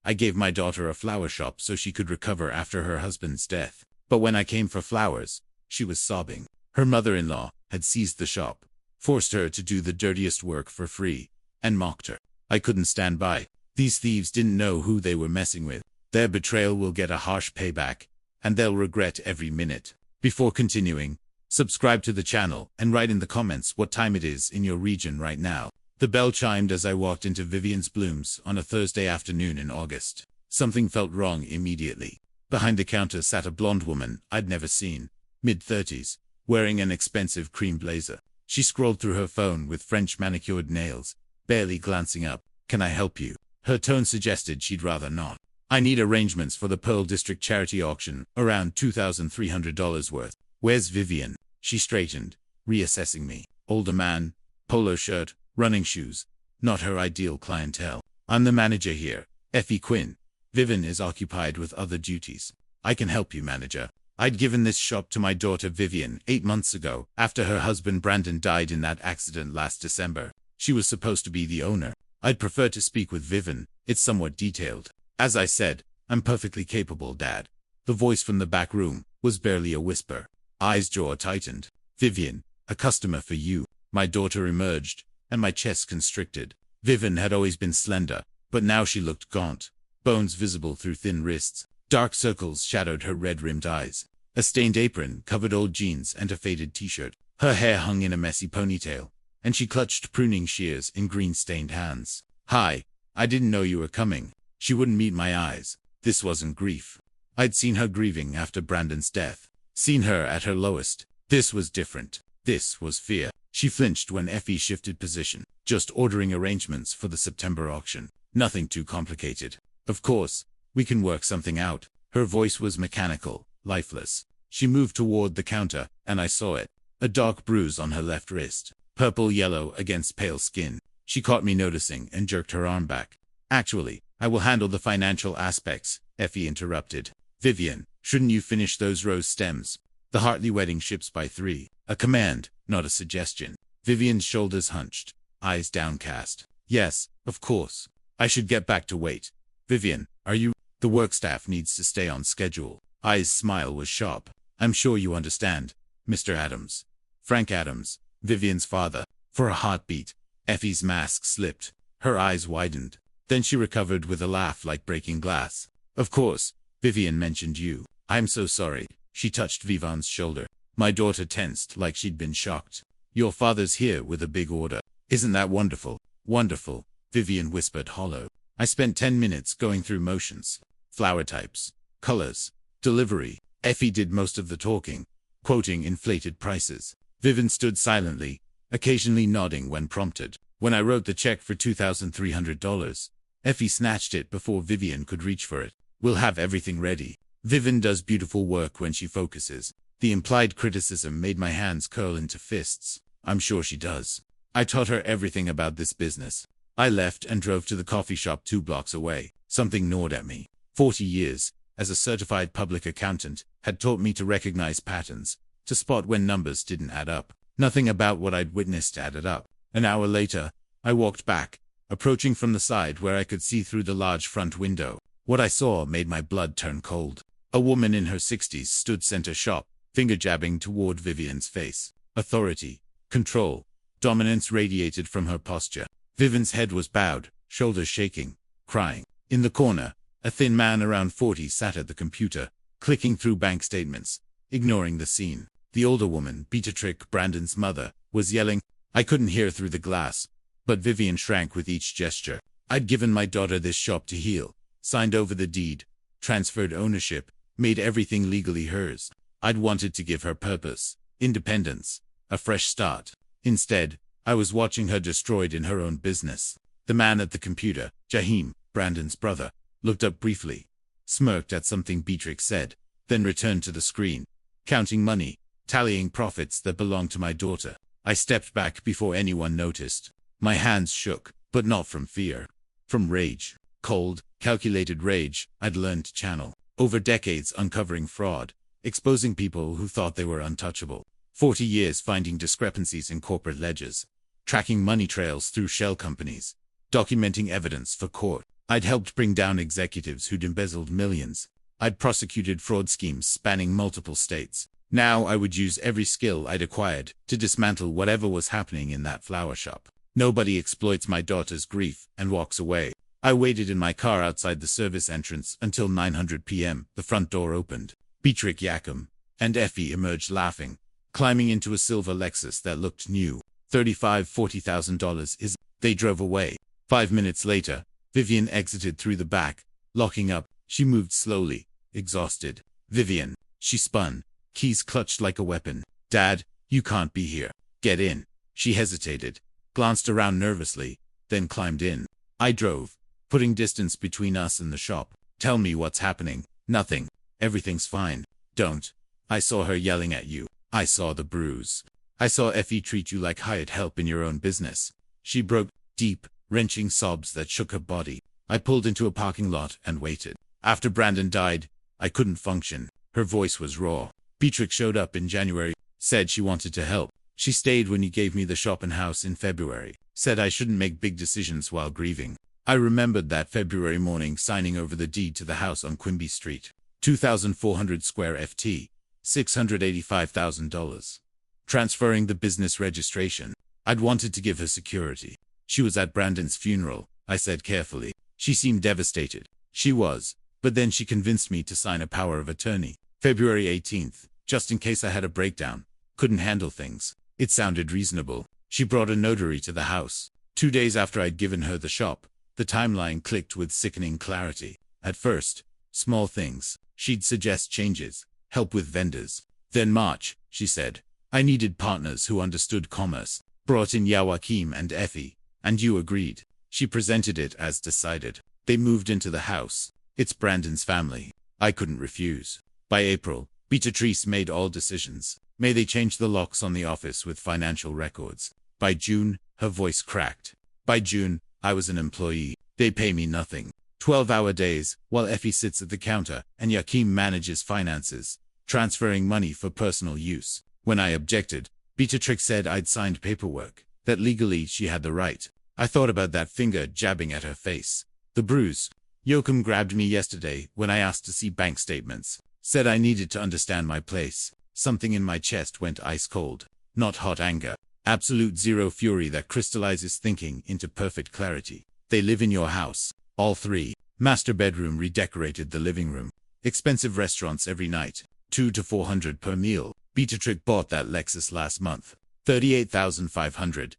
I gave my daughter a flower shop so she could recover after her husband's death. But when I came for flowers, she was sobbing. Her mother-in-law had seized the shop, forced her to do the dirtiest work for free, and mocked her. I couldn't stand by. These thieves didn't know who they were messing with. Their betrayal will get a harsh payback, and they'll regret every minute. Before continuing, subscribe to the channel and write in the comments what time it is in your region right now. The bell chimed as I walked into Vivian's Blooms on a Thursday afternoon in August. Something felt wrong immediately. Behind the counter sat a blonde woman I'd never seen, mid-30s, wearing an expensive cream blazer. She scrolled through her phone with French manicured nails, barely glancing up. "Can I help you?" Her tone suggested she'd rather not. "I need arrangements for the Pearl District charity auction, around $2,300 worth. Where's Vivian?" She straightened, reassessing me. Older man, polo shirt, running shoes. Not her ideal clientele. "I'm the manager here, Effie Quinn. Vivian is occupied with other duties." "I can help you, manager. I'd given this shop to my daughter Vivian 8 months ago, after her husband Brandon died in that accident last December. She was supposed to be the owner. I'd prefer to speak with Vivian. It's somewhat detailed." "As I said, I'm perfectly capable, Dad." The voice from the back room was barely a whisper. Eyes jaw tightened. "Vivian, a customer for you." My daughter emerged, and my chest constricted. Vivian had always been slender, but now she looked gaunt. Bones visible through thin wrists. Dark circles shadowed her red-rimmed eyes. A stained apron covered old jeans and a faded t-shirt. Her hair hung in a messy ponytail, and she clutched pruning shears in green-stained hands. "Hi, I didn't know you were coming." She wouldn't meet my eyes. This wasn't grief. I'd seen her grieving after Brandon's death. Seen her at her lowest. This was different. This was fear. She flinched when Effie shifted position. "Just ordering arrangements for the September auction. Nothing too complicated." "Of course, we can work something out." Her voice was mechanical, lifeless. She moved toward the counter, and I saw it. A dark bruise on her left wrist. Purple-yellow against pale skin. She caught me noticing and jerked her arm back. "Actually, I will handle the financial aspects," Effie interrupted. "Vivian, shouldn't you finish those rose stems? The Hartley wedding ships by 3. A command, not a suggestion." Vivian's shoulders hunched, eyes downcast. "Yes, of course. I should get back to wait." "Vivian, are you—" "The work staff needs to stay on schedule." I's smile was sharp. "I'm sure you understand, Mr. Adams." Frank Adams, Vivian's father. For a heartbeat, Effie's mask slipped. Her eyes widened. Then she recovered with a laugh like breaking glass. "Of course, Vivian mentioned you. I'm so sorry." She touched Vivian's shoulder. My daughter tensed like she'd been shocked. "Your father's here with a big order." "Isn't that wonderful?" "Wonderful," Vivian whispered hollow. I spent 10 minutes going through motions. Flower types, colors, delivery. Effie did most of the talking, quoting inflated prices. Vivian stood silently, occasionally nodding when prompted. When I wrote the check for $2,300, Effie snatched it before Vivian could reach for it. "We'll have everything ready." Vivian does beautiful work when she focuses. The implied criticism made my hands curl into fists. "I'm sure she does. I taught her everything about this business." I left and drove to the coffee shop 2 blocks away. Something gnawed at me. 40 years, as a certified public accountant, had taught me to recognize patterns, to spot when numbers didn't add up. Nothing about what I'd witnessed added up. An hour later, I walked back, approaching from the side where I could see through the large front window. What I saw made my blood turn cold. A woman in her 60s stood center shop, finger jabbing toward Vivian's face. Authority, control, dominance radiated from her posture. Vivian's head was bowed, shoulders shaking, crying. In the corner, a thin man around 40 sat at the computer, clicking through bank statements, ignoring the scene. The older woman, Beatrice, Brandon's mother, was yelling. I couldn't hear through the glass, but Vivian shrank with each gesture. I'd given my daughter this shop to heal, signed over the deed, transferred ownership, made everything legally hers. I'd wanted to give her purpose, independence, a fresh start. Instead, I was watching her destroyed in her own business. The man at the computer, Jaheim, Brandon's brother, looked up briefly, smirked at something Beatrix said, then returned to the screen, counting money, tallying profits that belonged to my daughter. I stepped back before anyone noticed. My hands shook, but not from fear. From rage. Cold, calculated rage I'd learned to channel. Over decades uncovering fraud, exposing people who thought they were untouchable. 40 years finding discrepancies in corporate ledgers, tracking money trails through shell companies, documenting evidence for court. I'd helped bring down executives who'd embezzled millions. I'd prosecuted fraud schemes spanning multiple states. Now I would use every skill I'd acquired to dismantle whatever was happening in that flower shop. Nobody exploits my daughter's grief and walks away. I waited in my car outside the service entrance until 9:00 p.m. The front door opened. Beatrice Yakum and Effie emerged laughing, climbing into a silver Lexus that looked new. $40,000 is. They drove away. 5 minutes later, Vivian exited through the back, locking up. She moved slowly, exhausted. Vivian. She spun, keys clutched like a weapon. Dad, you can't be here. Get in. She hesitated, glanced around nervously, then climbed in. I drove, putting distance between us and the shop. Tell me what's happening. Nothing. Everything's fine. Don't. I saw her yelling at you. I saw the bruise. I saw Effie treat you like hired help in your own business. She broke deep, wrenching sobs that shook her body. I pulled into a parking lot and waited. After Brandon died, I couldn't function. Her voice was raw. Beatrice showed up in January, said she wanted to help. She stayed when you gave me the shop and house in February, said I shouldn't make big decisions while grieving. I remembered that February morning signing over the deed to the house on Quimby Street. 2,400 square FT, $685,000. Transferring the business registration. I'd wanted to give her security. She was at Brandon's funeral, I said carefully. She seemed devastated. She was, but then she convinced me to sign a power of attorney. February 18th, just in case I had a breakdown, couldn't handle things. It sounded reasonable. She brought a notary to the house. 2 days after I'd given her the shop, the timeline clicked with sickening clarity. At first, small things. She'd suggest changes, help with vendors. Then March, she said, I needed partners who understood commerce. Brought in Joachim and Effie, and you agreed. She presented it as decided. They moved into the house. It's Brandon's family. I couldn't refuse. By April, Beatrice made all decisions. May they change the locks on the office with financial records. By June, her voice cracked. By June, I was an employee. They pay me nothing. 12-hour days, while Effie sits at the counter and Joachim manages finances, transferring money for personal use. When I objected, Beatrice said I'd signed paperwork, that legally she had the right. I thought about that finger jabbing at her face. The bruise. Joachim grabbed me yesterday when I asked to see bank statements. Said I needed to understand my place. Something in my chest went ice cold. Not hot anger. Absolute zero fury that crystallizes thinking into perfect clarity. They live in your house. All three. Master bedroom redecorated the living room. Expensive restaurants every night. $200 to $400 per meal. Beatrice bought that Lexus last month. $38,500.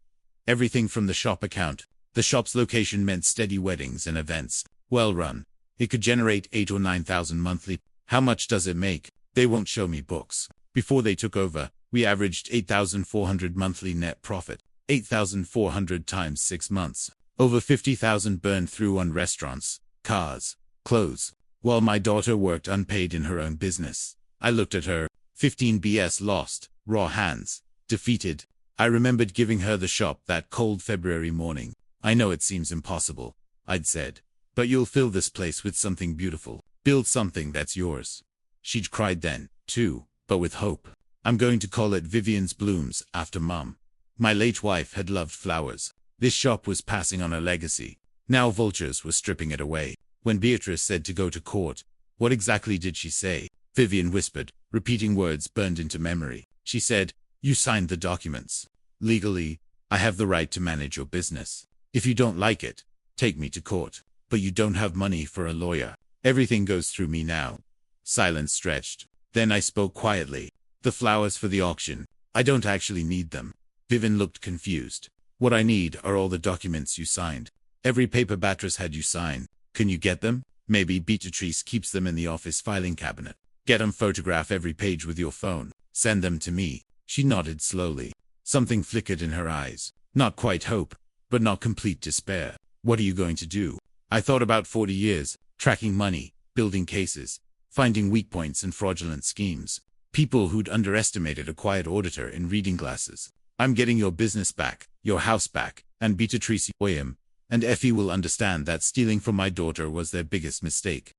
Everything from the shop account. The shop's location meant steady weddings and events. Well run. It could generate 8 or 9,000 monthly. How much does it make? They won't show me books. Before they took over, we averaged 8,400 monthly net profit. 8,400 times 6 months. Over 50,000 burned through on restaurants, cars, clothes. While my daughter worked unpaid in her own business. I looked at her. 15 BS lost, raw hands, defeated. I remembered giving her the shop that cold February morning. I know it seems impossible, I'd said. But you'll fill this place with something beautiful. Build something that's yours. She'd cried then, too, but with hope. I'm going to call it Vivian's Blooms, after Mum. My late wife had loved flowers. This shop was passing on a legacy. Now vultures were stripping it away. When Beatrice said to go to court, what exactly did she say? Vivian whispered, repeating words burned into memory. She said, you signed the documents. Legally, I have the right to manage your business. If you don't like it, take me to court. But you don't have money for a lawyer. Everything goes through me now. Silence stretched. Then I spoke quietly. The flowers for the auction. I don't actually need them. Vivian looked confused. What I need are all the documents you signed. Every paper Beatrice had you sign. Can you get them? Maybe Beatrice keeps them in the office filing cabinet. Get 'em, photograph every page with your phone. Send them to me. She nodded slowly. Something flickered in her eyes. Not quite hope, but not complete despair. What are you going to do? I thought about 40 years, tracking money, building cases, finding weak points and fraudulent schemes. People who'd underestimated a quiet auditor in reading glasses. I'm getting your business back, your house back, and Beatrice William and Effie will understand that stealing from my daughter was their biggest mistake.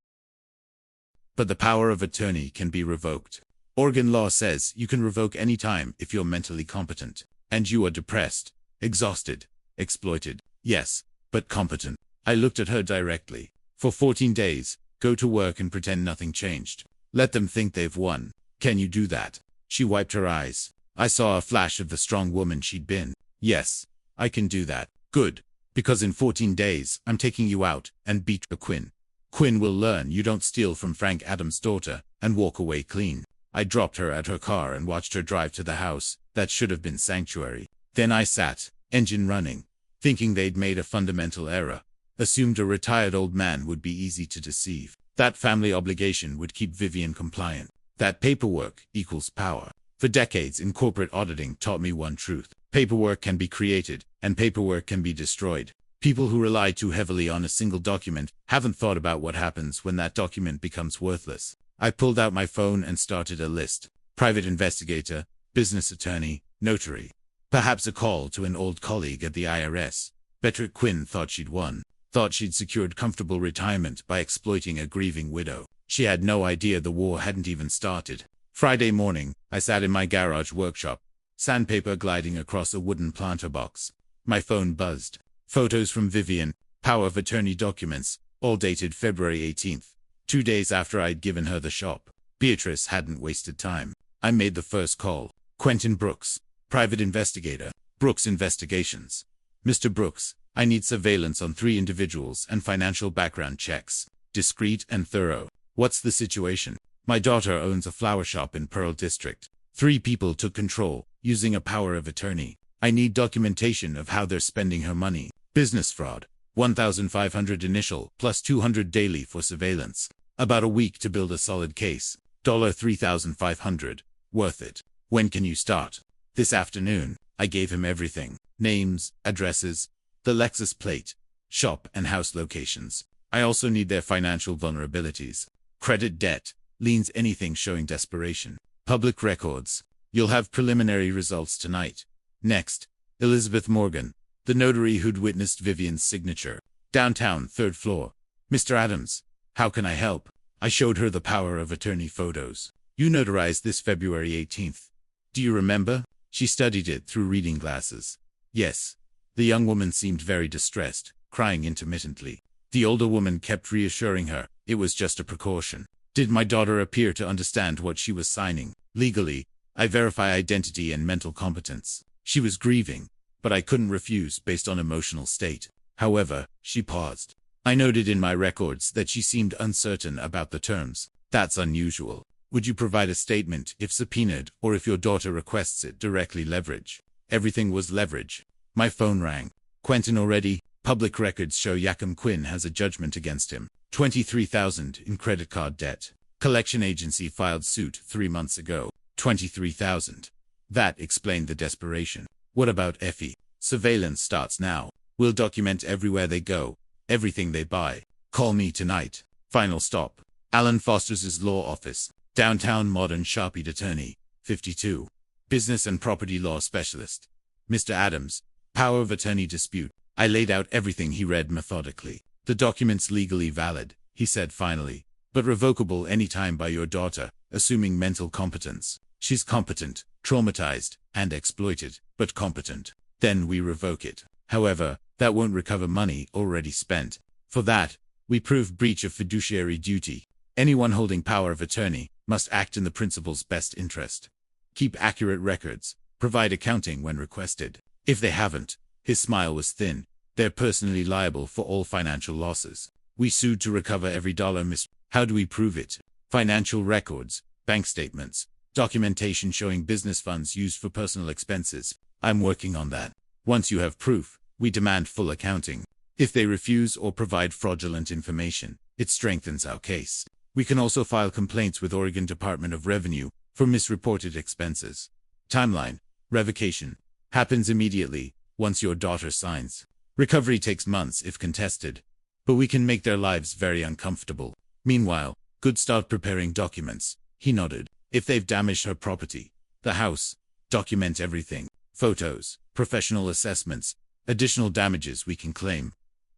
But the power of attorney can be revoked. Oregon law says you can revoke any time if you're mentally competent. And you are depressed, exhausted, exploited. Yes, but competent. I looked at her directly. For 14 days, go to work and pretend nothing changed. Let them think they've won. Can you do that? She wiped her eyes. I saw a flash of the strong woman she'd been. Yes, I can do that. Good. Because in 14 days, I'm taking you out and beat Quinn. Quinn will learn you don't steal from Frank Adams' daughter and walk away clean. I dropped her at her car and watched her drive to the house that should have been sanctuary. Then I sat, engine running, thinking they'd made a fundamental error. Assumed a retired old man would be easy to deceive. That family obligation would keep Vivian compliant. That paperwork equals power. For decades in corporate auditing taught me one truth. Paperwork can be created, and paperwork can be destroyed. People who rely too heavily on a single document haven't thought about what happens when that document becomes worthless. I pulled out my phone and started a list. Private investigator, business attorney, notary. Perhaps a call to an old colleague at the IRS. Beatrice Quinn thought she'd won. Thought she'd secured comfortable retirement by exploiting a grieving widow. She had no idea the war hadn't even started. Friday morning, I sat in my garage workshop, sandpaper gliding across a wooden planter box. My phone buzzed. Photos from Vivian, power of attorney documents, all dated February 18th, 2 days after I'd given her the shop. Beatrice hadn't wasted time. I made the first call. Quentin Brooks, private investigator, Brooks Investigations. Mr. Brooks, I need surveillance on 3 individuals and financial background checks. Discreet and thorough. What's the situation? My daughter owns a flower shop in Pearl District. 3 people took control, using a power of attorney. I need documentation of how they're spending her money. Business fraud. 1,500 initial, plus 200 daily for surveillance. About a week to build a solid case. $3,500. Worth it. When can you start? This afternoon. I gave him everything. Names, addresses, the Lexus plate, shop and house locations. I also need their financial vulnerabilities. Credit, debt, liens, anything showing desperation. Public records. You'll have preliminary results tonight. Next, Elizabeth Morgan, the notary who'd witnessed Vivian's signature. Downtown, 3rd floor. Mr. Adams, how can I help? I showed her the power of attorney photos. You notarized this February 18th. Do you remember? She studied it through reading glasses. Yes. The young woman seemed very distressed, crying intermittently. The older woman kept reassuring her it was just a precaution. Did my daughter appear to understand what she was signing? Legally, I verify identity and mental competence. She was grieving, but I couldn't refuse based on emotional state. However, she paused. I noted in my records that she seemed uncertain about the terms. That's unusual. Would you provide a statement if subpoenaed or if your daughter requests it directly? Leverage. Everything was leverage. My phone rang. Quentin already. Public records show Yakum Quinn has a judgment against him. $23,000 in credit card debt. Collection agency filed suit 3 months ago. $23,000. That explained the desperation. What about Effie? Surveillance starts now. We'll document everywhere they go, everything they buy. Call me tonight. Final stop. Alan Foster's law office. Downtown modern Sharpie attorney. 52. Business and property law specialist. Mr. Adams. Power of attorney dispute. I laid out everything. He read methodically. The document's legally valid, he said finally, but revocable any time by your daughter, assuming mental competence. She's competent, traumatized, and exploited, but competent. Then we revoke it. However, that won't recover money already spent. For that, we prove breach of fiduciary duty. Anyone holding power of attorney must act in the principal's best interest. Keep accurate records. Provide accounting when requested. If they haven't, his smile was thin, they're personally liable for all financial losses. We sued to recover every dollar missed. How do we prove it? Financial records, bank statements, documentation showing business funds used for personal expenses. I'm working on that. Once you have proof, we demand full accounting. If they refuse or provide fraudulent information, it strengthens our case. We can also file complaints with Oregon Department of Revenue for misreported expenses. Timeline. Revocation happens immediately once your daughter signs. Recovery takes months if contested, but we can make their lives very uncomfortable. Meanwhile, good start preparing documents. He nodded. If they've damaged her property, the house, document everything. Photos, professional assessments, additional damages we can claim.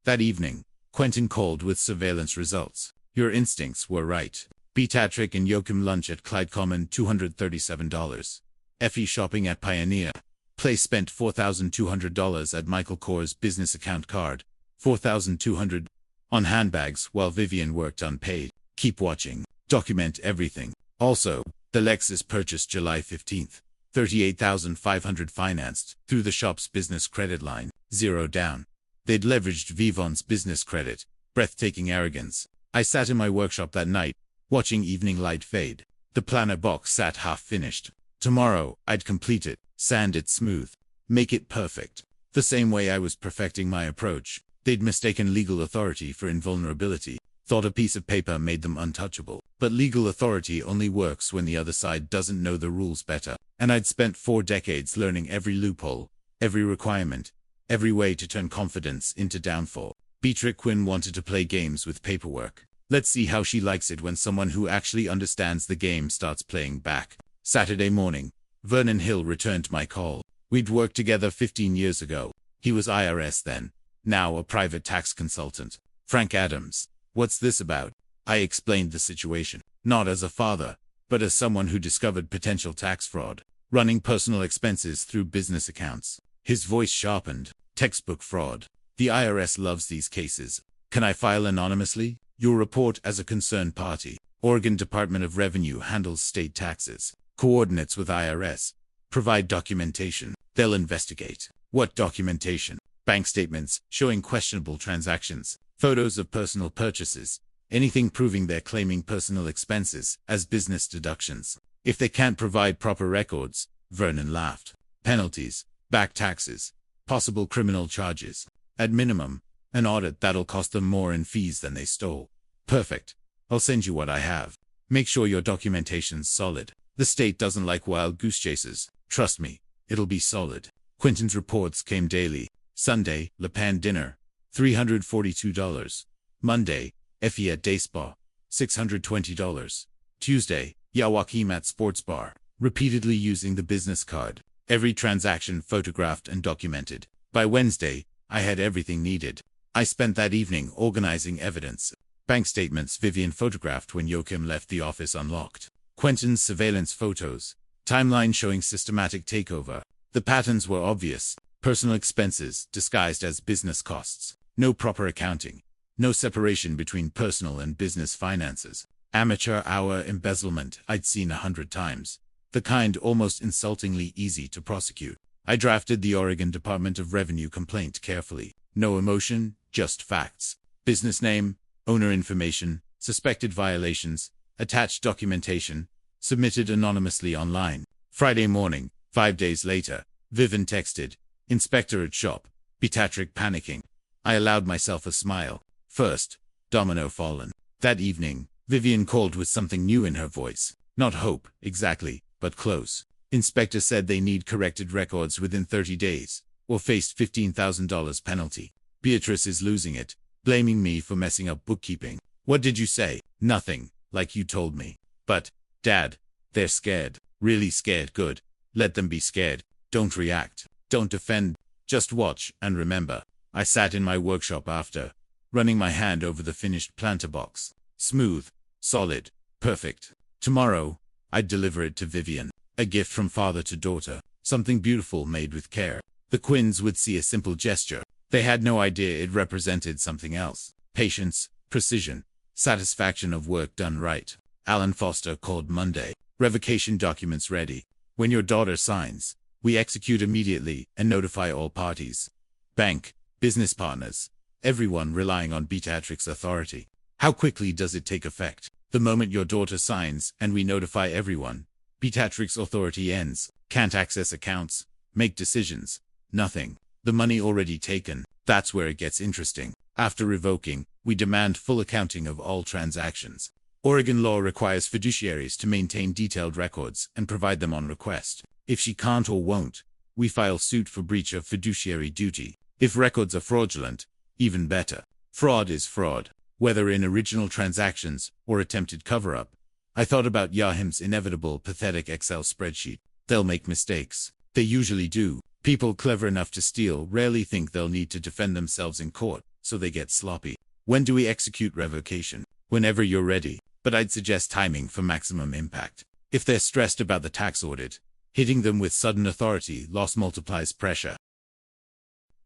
That evening, Quentin called with surveillance results. Your instincts were right. Beatrice and Joachim lunch at Clyde Common, $237. Effie shopping at Pioneer Place spent $4,200 at Michael Kors business account card. $4,200 on handbags while Vivian worked unpaid. Keep watching. Document everything. Also, the Lexus purchased July 15th. $38,500 financed through the shop's business credit line. 0 down. They'd leveraged Vivon's business credit. Breathtaking arrogance. I sat in my workshop that night, watching evening light fade. The planner box sat half finished. Tomorrow, I'd complete it, sand it smooth, make it perfect. The same way I was perfecting my approach. They'd mistaken legal authority for invulnerability, thought a piece of paper made them untouchable. But legal authority only works when the other side doesn't know the rules better. And I'd spent 4 decades learning every loophole, every requirement, every way to turn confidence into downfall. Beatrix Quinn wanted to play games with paperwork. Let's see how she likes it when someone who actually understands the game starts playing back. Saturday morning, Vernon Hill returned my call. We'd worked together 15 years ago. He was IRS then, now a private tax consultant. Frank Adams. What's this about? I explained the situation, not as a father, but as someone who discovered potential tax fraud, running personal expenses through business accounts. His voice sharpened. Textbook fraud. The IRS loves these cases. Can I file anonymously? You'll report as a concerned party. Oregon Department of Revenue handles state taxes. Coordinates with IRS. Provide documentation. They'll investigate. What documentation? Bank statements showing questionable transactions, photos of personal purchases, anything proving they're claiming personal expenses as business deductions. If they can't provide proper records, Vernon laughed. Penalties, back taxes, possible criminal charges. At minimum, an audit that'll cost them more in fees than they stole. Perfect. I'll send you what I have. Make sure your documentation's solid. The state doesn't like wild goose chases. Trust me, it'll be solid. Quentin's reports came daily. Sunday, Le Pan dinner, $342. Monday, Effie at Day Spa, $620. Tuesday, Joachim at Sports Bar, repeatedly using the business card. Every transaction photographed and documented. By Wednesday, I had everything needed. I spent that evening organizing evidence. Bank statements Vivian photographed when Joachim left the office unlocked. Quentin's surveillance photos. Timeline showing systematic takeover. The patterns were obvious. Personal expenses disguised as business costs. No proper accounting. No separation between personal and business finances. Amateur hour embezzlement I'd seen 100 times. The kind almost insultingly easy to prosecute. I drafted the Oregon Department of Revenue complaint carefully. No emotion, just facts. Business name, owner information, suspected violations, attached documentation, submitted anonymously online. Friday morning, 5 days later, Vivian texted, "Inspector at shop." Beatrix panicking. I allowed myself a smile. First, domino fallen. That evening, Vivian called with something new in her voice. Not hope, exactly, but close. Inspector said they need corrected records within 30 days, or faced $15,000 penalty. Beatrice is losing it, blaming me for messing up bookkeeping. What did you say? Nothing, like you told me. But, Dad, they're scared. Really scared. Good. Let them be scared. Don't react. Don't defend. Just watch and remember. I sat in my workshop after, running my hand over the finished planter box. Smooth, solid, perfect. Tomorrow, I'd deliver it to Vivian. A gift from father to daughter. Something beautiful made with care. The Quinns would see a simple gesture. They had no idea it represented something else. Patience, precision, satisfaction of work done right. Alan Foster called Monday. Revocation documents ready. When your daughter signs, we execute immediately and notify all parties. Bank, business partners, everyone relying on Beatrix's authority. How quickly does it take effect? The moment your daughter signs and we notify everyone, Beatrix's authority ends. Can't access accounts, make decisions, nothing. The money already taken. That's where it gets interesting. After revoking, we demand full accounting of all transactions. Oregon law requires fiduciaries to maintain detailed records and provide them on request. If she can't or won't, we file suit for breach of fiduciary duty. If records are fraudulent, even better. Fraud is fraud, whether in original transactions or attempted cover-up. I thought about Joachim's inevitable pathetic Excel spreadsheet. They'll make mistakes. They usually do. People clever enough to steal rarely think they'll need to defend themselves in court, so they get sloppy. When do we execute revocation? Whenever you're ready, but I'd suggest timing for maximum impact. If they're stressed about the tax audit, hitting them with sudden authority loss multiplies pressure.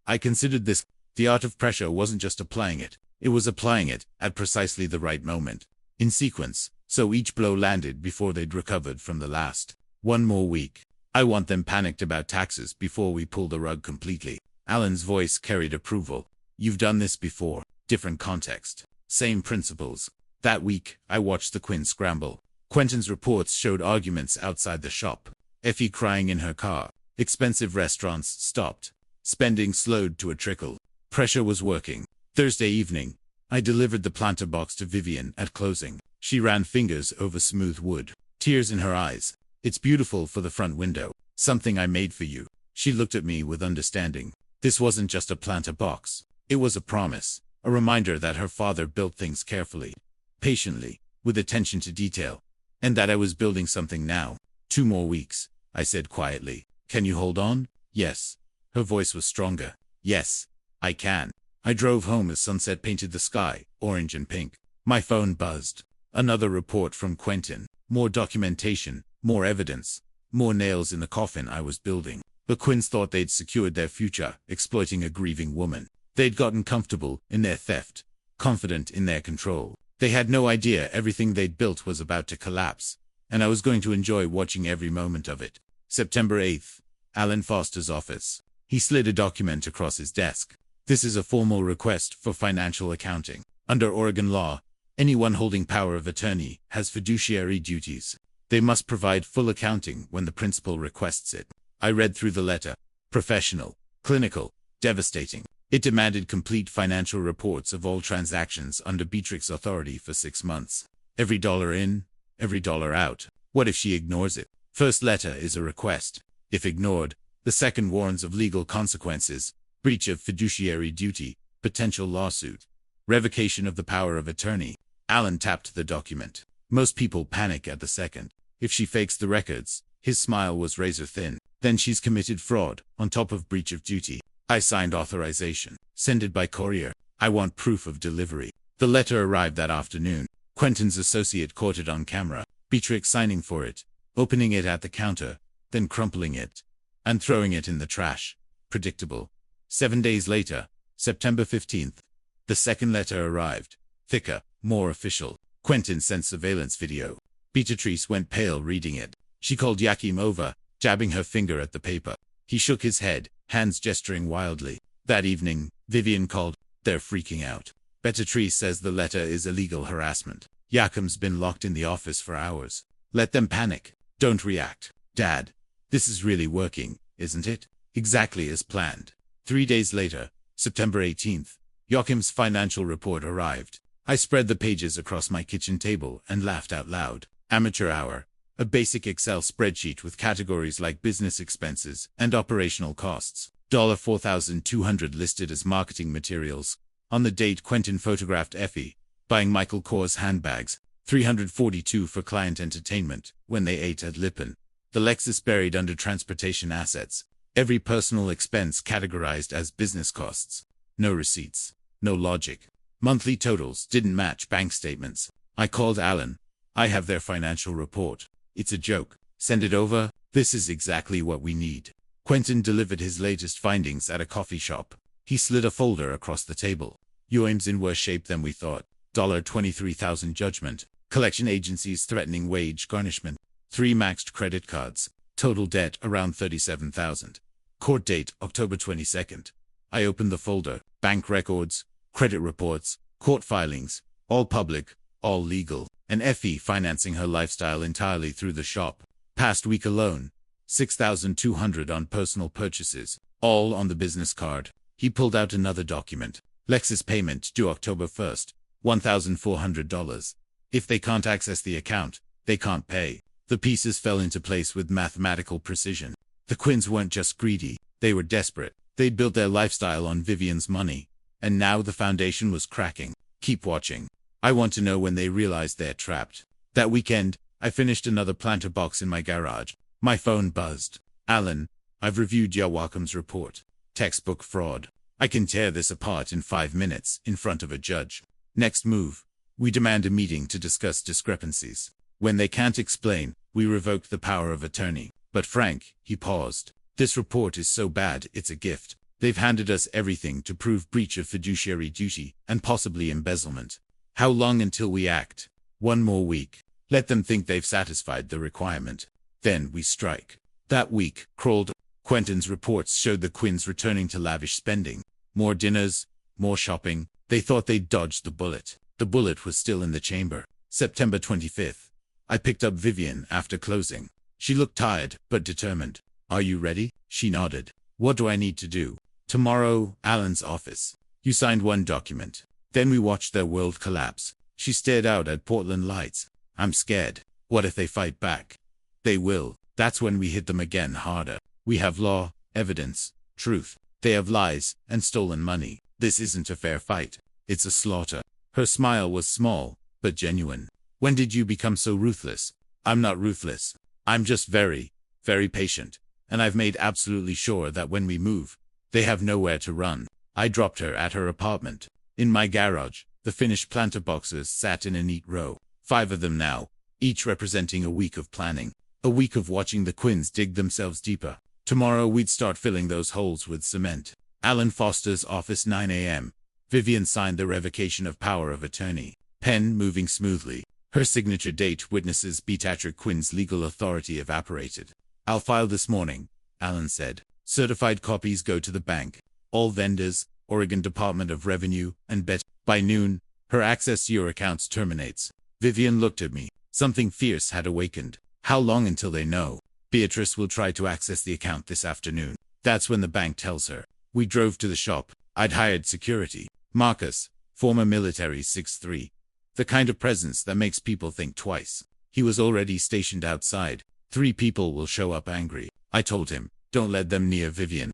I considered this. The art of pressure wasn't just applying it was applying it at precisely the right moment, in sequence, so each blow landed before they'd recovered from the last. One more week. I want them panicked about taxes before we pull the rug completely. Alan's voice carried approval. You've done this before. Different context. Same principles. That week, I watched the Quinn scramble. Quentin's reports showed arguments outside the shop. Effie crying in her car. Expensive restaurants stopped. Spending slowed to a trickle. Pressure was working. Thursday evening, I delivered the planter box to Vivian at closing. She ran fingers over smooth wood. Tears in her eyes. It's beautiful for the front window. Something I made for you. She looked at me with understanding. This wasn't just a planter box. It was a promise. A reminder that her father built things carefully, patiently, with attention to detail, and that I was building something now. 2 more weeks, I said quietly. Can you hold on? Yes. Her voice was stronger. Yes, I can. I drove home as sunset painted the sky, orange and pink. My phone buzzed. Another report from Quentin. More documentation, more evidence, more nails in the coffin I was building. The Quinns thought they'd secured their future, exploiting a grieving woman. They'd gotten comfortable in their theft, confident in their control. They had no idea everything they'd built was about to collapse, and I was going to enjoy watching every moment of it. September 8th. Alan Foster's office. He slid a document across his desk. This is a formal request for financial accounting. Under Oregon law, anyone holding power of attorney has fiduciary duties. They must provide full accounting when the principal requests it. I read through the letter. Professional, clinical, devastating. It demanded complete financial reports of all transactions under Beatrix's authority for 6 months. Every dollar in, every dollar out. What if she ignores it? First letter is a request. If ignored, the second warns of legal consequences, breach of fiduciary duty, potential lawsuit, revocation of the power of attorney. Alan tapped the document. Most people panic at the second. If she fakes the records, his smile was razor thin, then she's committed fraud, on top of breach of duty. I signed authorization. Send it by courier. I want proof of delivery. The letter arrived that afternoon. Quentin's associate caught it on camera. Beatrix signing for it, opening it at the counter, then crumpling it, and throwing it in the trash. Predictable. 7 days later, September 15th, the second letter arrived. Thicker, more official. Quentin sent surveillance video. Beatrice went pale reading it. She called Yakim over, jabbing her finger at the paper. He shook his head, hands gesturing wildly. That evening, Vivian called. They're freaking out. Beatrice says the letter is illegal harassment. Yakim's been locked in the office for hours. Let them panic. Don't react. Dad, this is really working, isn't it? Exactly as planned. 3 days later, September 18th, Yakim's financial report arrived. I spread the pages across my kitchen table and laughed out loud. Amateur hour. A basic Excel spreadsheet with categories like business expenses and operational costs. $4,200 listed as marketing materials. On the date Quentin photographed Effie buying Michael Kors handbags. $342 for client entertainment when they ate at Lippin. The Lexus buried under transportation assets. Every personal expense categorized as business costs. No receipts. No logic. Monthly totals didn't match bank statements. I called Alan. I have their financial report. It's a joke. Send it over. This is exactly what we need. Quentin delivered his latest findings at a coffee shop. He slid a folder across the table. UM's in worse shape than we thought. $23,000 judgment. Collection agencies threatening wage garnishment. 3 maxed credit cards. Total debt around $37,000. Court date October 22nd. I opened the folder. Bank records, credit reports, court filings, all public, all legal. And Effie financing her lifestyle entirely through the shop. Past week alone, $6,200 on personal purchases, all on the business card. He pulled out another document. Lexus payment due October 1st, $1,400. If they can't access the account, they can't pay. The pieces fell into place with mathematical precision. The Quinns weren't just greedy, they were desperate. They'd built their lifestyle on Vivian's money, and now the foundation was cracking. Keep watching. I want to know when they realize they're trapped. That weekend, I finished another planter box in my garage. My phone buzzed. Alan, I've reviewed Yakim's report. Textbook fraud. I can tear this apart in 5 minutes in front of a judge. Next move. We demand a meeting to discuss discrepancies. When they can't explain, we revoke the power of attorney. But Frank, he paused. This report is so bad it's a gift. They've handed us everything to prove breach of fiduciary duty and possibly embezzlement. How long until we act? 1 more week. Let them think they've satisfied the requirement. Then we strike. That week crawled. Quentin's reports showed the Quinns returning to lavish spending. More dinners, more shopping. They thought they'd dodged the bullet. The bullet was still in the chamber. September 25th. I picked up Vivian after closing. She looked tired, but determined. Are you ready? She nodded. What do I need to do? Tomorrow, Alan's office. You signed 1 document. Then we watched their world collapse. She stared out at Portland lights. I'm scared. What if they fight back? They will. That's when we hit them again harder. We have law, evidence, truth. They have lies and stolen money. This isn't a fair fight. It's a slaughter. Her smile was small, but genuine. When did you become so ruthless? I'm not ruthless. I'm just very, very patient. And I've made absolutely sure that when we move, they have nowhere to run. I dropped her at her apartment. In my garage, the finished planter boxes sat in a neat row. 5 of them now, each representing a week of planning. A week of watching the Quinns dig themselves deeper. Tomorrow we'd start filling those holes with cement. Alan Foster's office, 9 a.m. Vivian signed the revocation of power of attorney. Pen moving smoothly. Her signature date witnesses Beatrice Quinn's legal authority evaporated. I'll file this morning, Alan said. Certified copies go to the bank. All vendors, Oregon Department of Revenue, and bet. By noon, her access to your accounts terminates. Vivian looked at me. Something fierce had awakened. How long until they know? Beatrice will try to access the account this afternoon. That's when the bank tells her. We drove to the shop. I'd hired security. Marcus, former military 6'3". The kind of presence that makes people think twice. He was already stationed outside. 3 people will show up angry. I told him, don't let them near Vivian.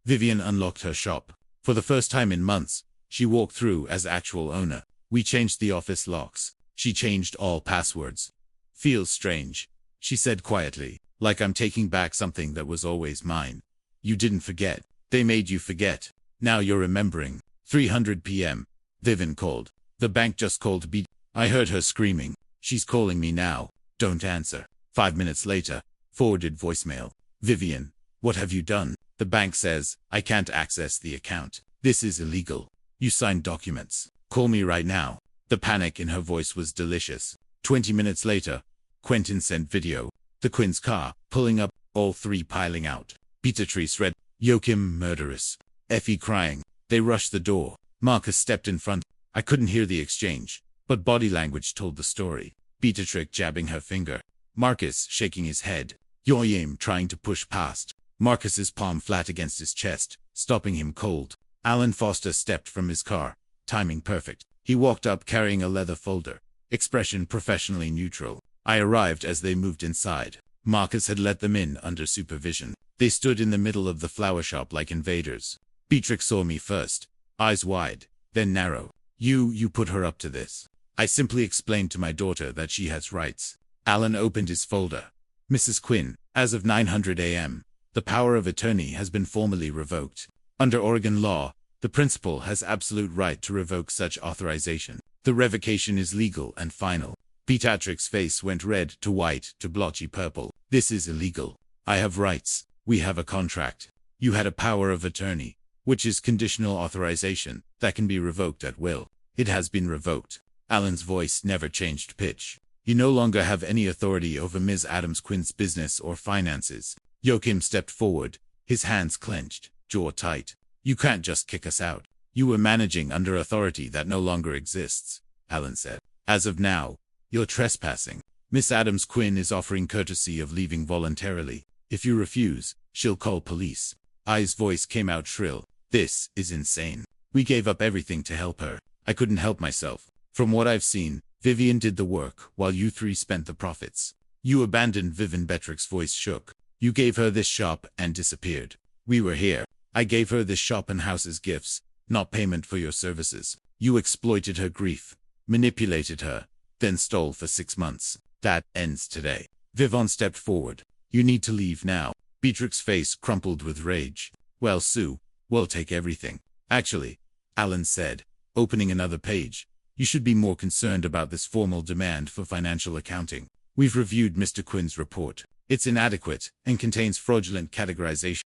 Vivian unlocked her shop. For the first time in months, she walked through as actual owner. We changed the office locks. She changed all passwords. Feels strange, she said quietly, like I'm taking back something that was always mine. You didn't forget. They made you forget. Now you're remembering. 3:00 p.m. Vivian called. The bank just called B. I heard her screaming. She's calling me now. Don't answer. 5 minutes later. Forwarded voicemail. Vivian, what have you done? The bank says, I can't access the account. This is illegal. You signed documents. Call me right now. The panic in her voice was delicious. 20 minutes later. Quentin sent video. The Quinn's car, pulling up, all 3 piling out. Beatrice read, Joachim murderous. Effie crying. They rushed the door. Marcus stepped in front. I couldn't hear the exchange, but body language told the story. Beatrice jabbing her finger. Marcus shaking his head. Joachim trying to push past. Marcus's palm flat against his chest, stopping him cold. Alan Foster stepped from his car. Timing perfect. He walked up carrying a leather folder. Expression professionally neutral. I arrived as they moved inside. Marcus had let them in under supervision. They stood in the middle of the flower shop like invaders. Beatrix saw me first. Eyes wide, then narrow. You put her up to this. I simply explained to my daughter that she has rights. Alan opened his folder. Mrs. Quinn, as of 9:00 a.m., the power of attorney has been formally revoked. Under Oregon law, the principal has absolute right to revoke such authorization. The revocation is legal and final. Beatrix's face went red to white to blotchy purple. This is illegal. I have rights. We have a contract. You had a power of attorney, which is conditional authorization, that can be revoked at will. It has been revoked. Alan's voice never changed pitch. You no longer have any authority over Ms. Adams Quinn's business or finances. Joachim stepped forward, his hands clenched, jaw tight. You can't just kick us out. You were managing under authority that no longer exists, Alan said. As of now, you're trespassing. Miss Adams Quinn is offering courtesy of leaving voluntarily. If you refuse, she'll call police. I's voice came out shrill. This is insane. We gave up everything to help her. I couldn't help myself. From what I've seen, Vivian did the work while you 3 spent the profits. You abandoned Vivian. Beatrix's voice shook. You gave her this shop and disappeared. We were here. I gave her this shop and house as gifts, not payment for your services. You exploited her grief, manipulated her, then stole for 6 months. That ends today. Vivian stepped forward. You need to leave now. Beatrix's face crumpled with rage. Well, Sue, we'll take everything. Actually, Alan said, opening another page, you should be more concerned about this formal demand for financial accounting. We've reviewed Mr. Quinn's report. It's inadequate and contains fraudulent categorization.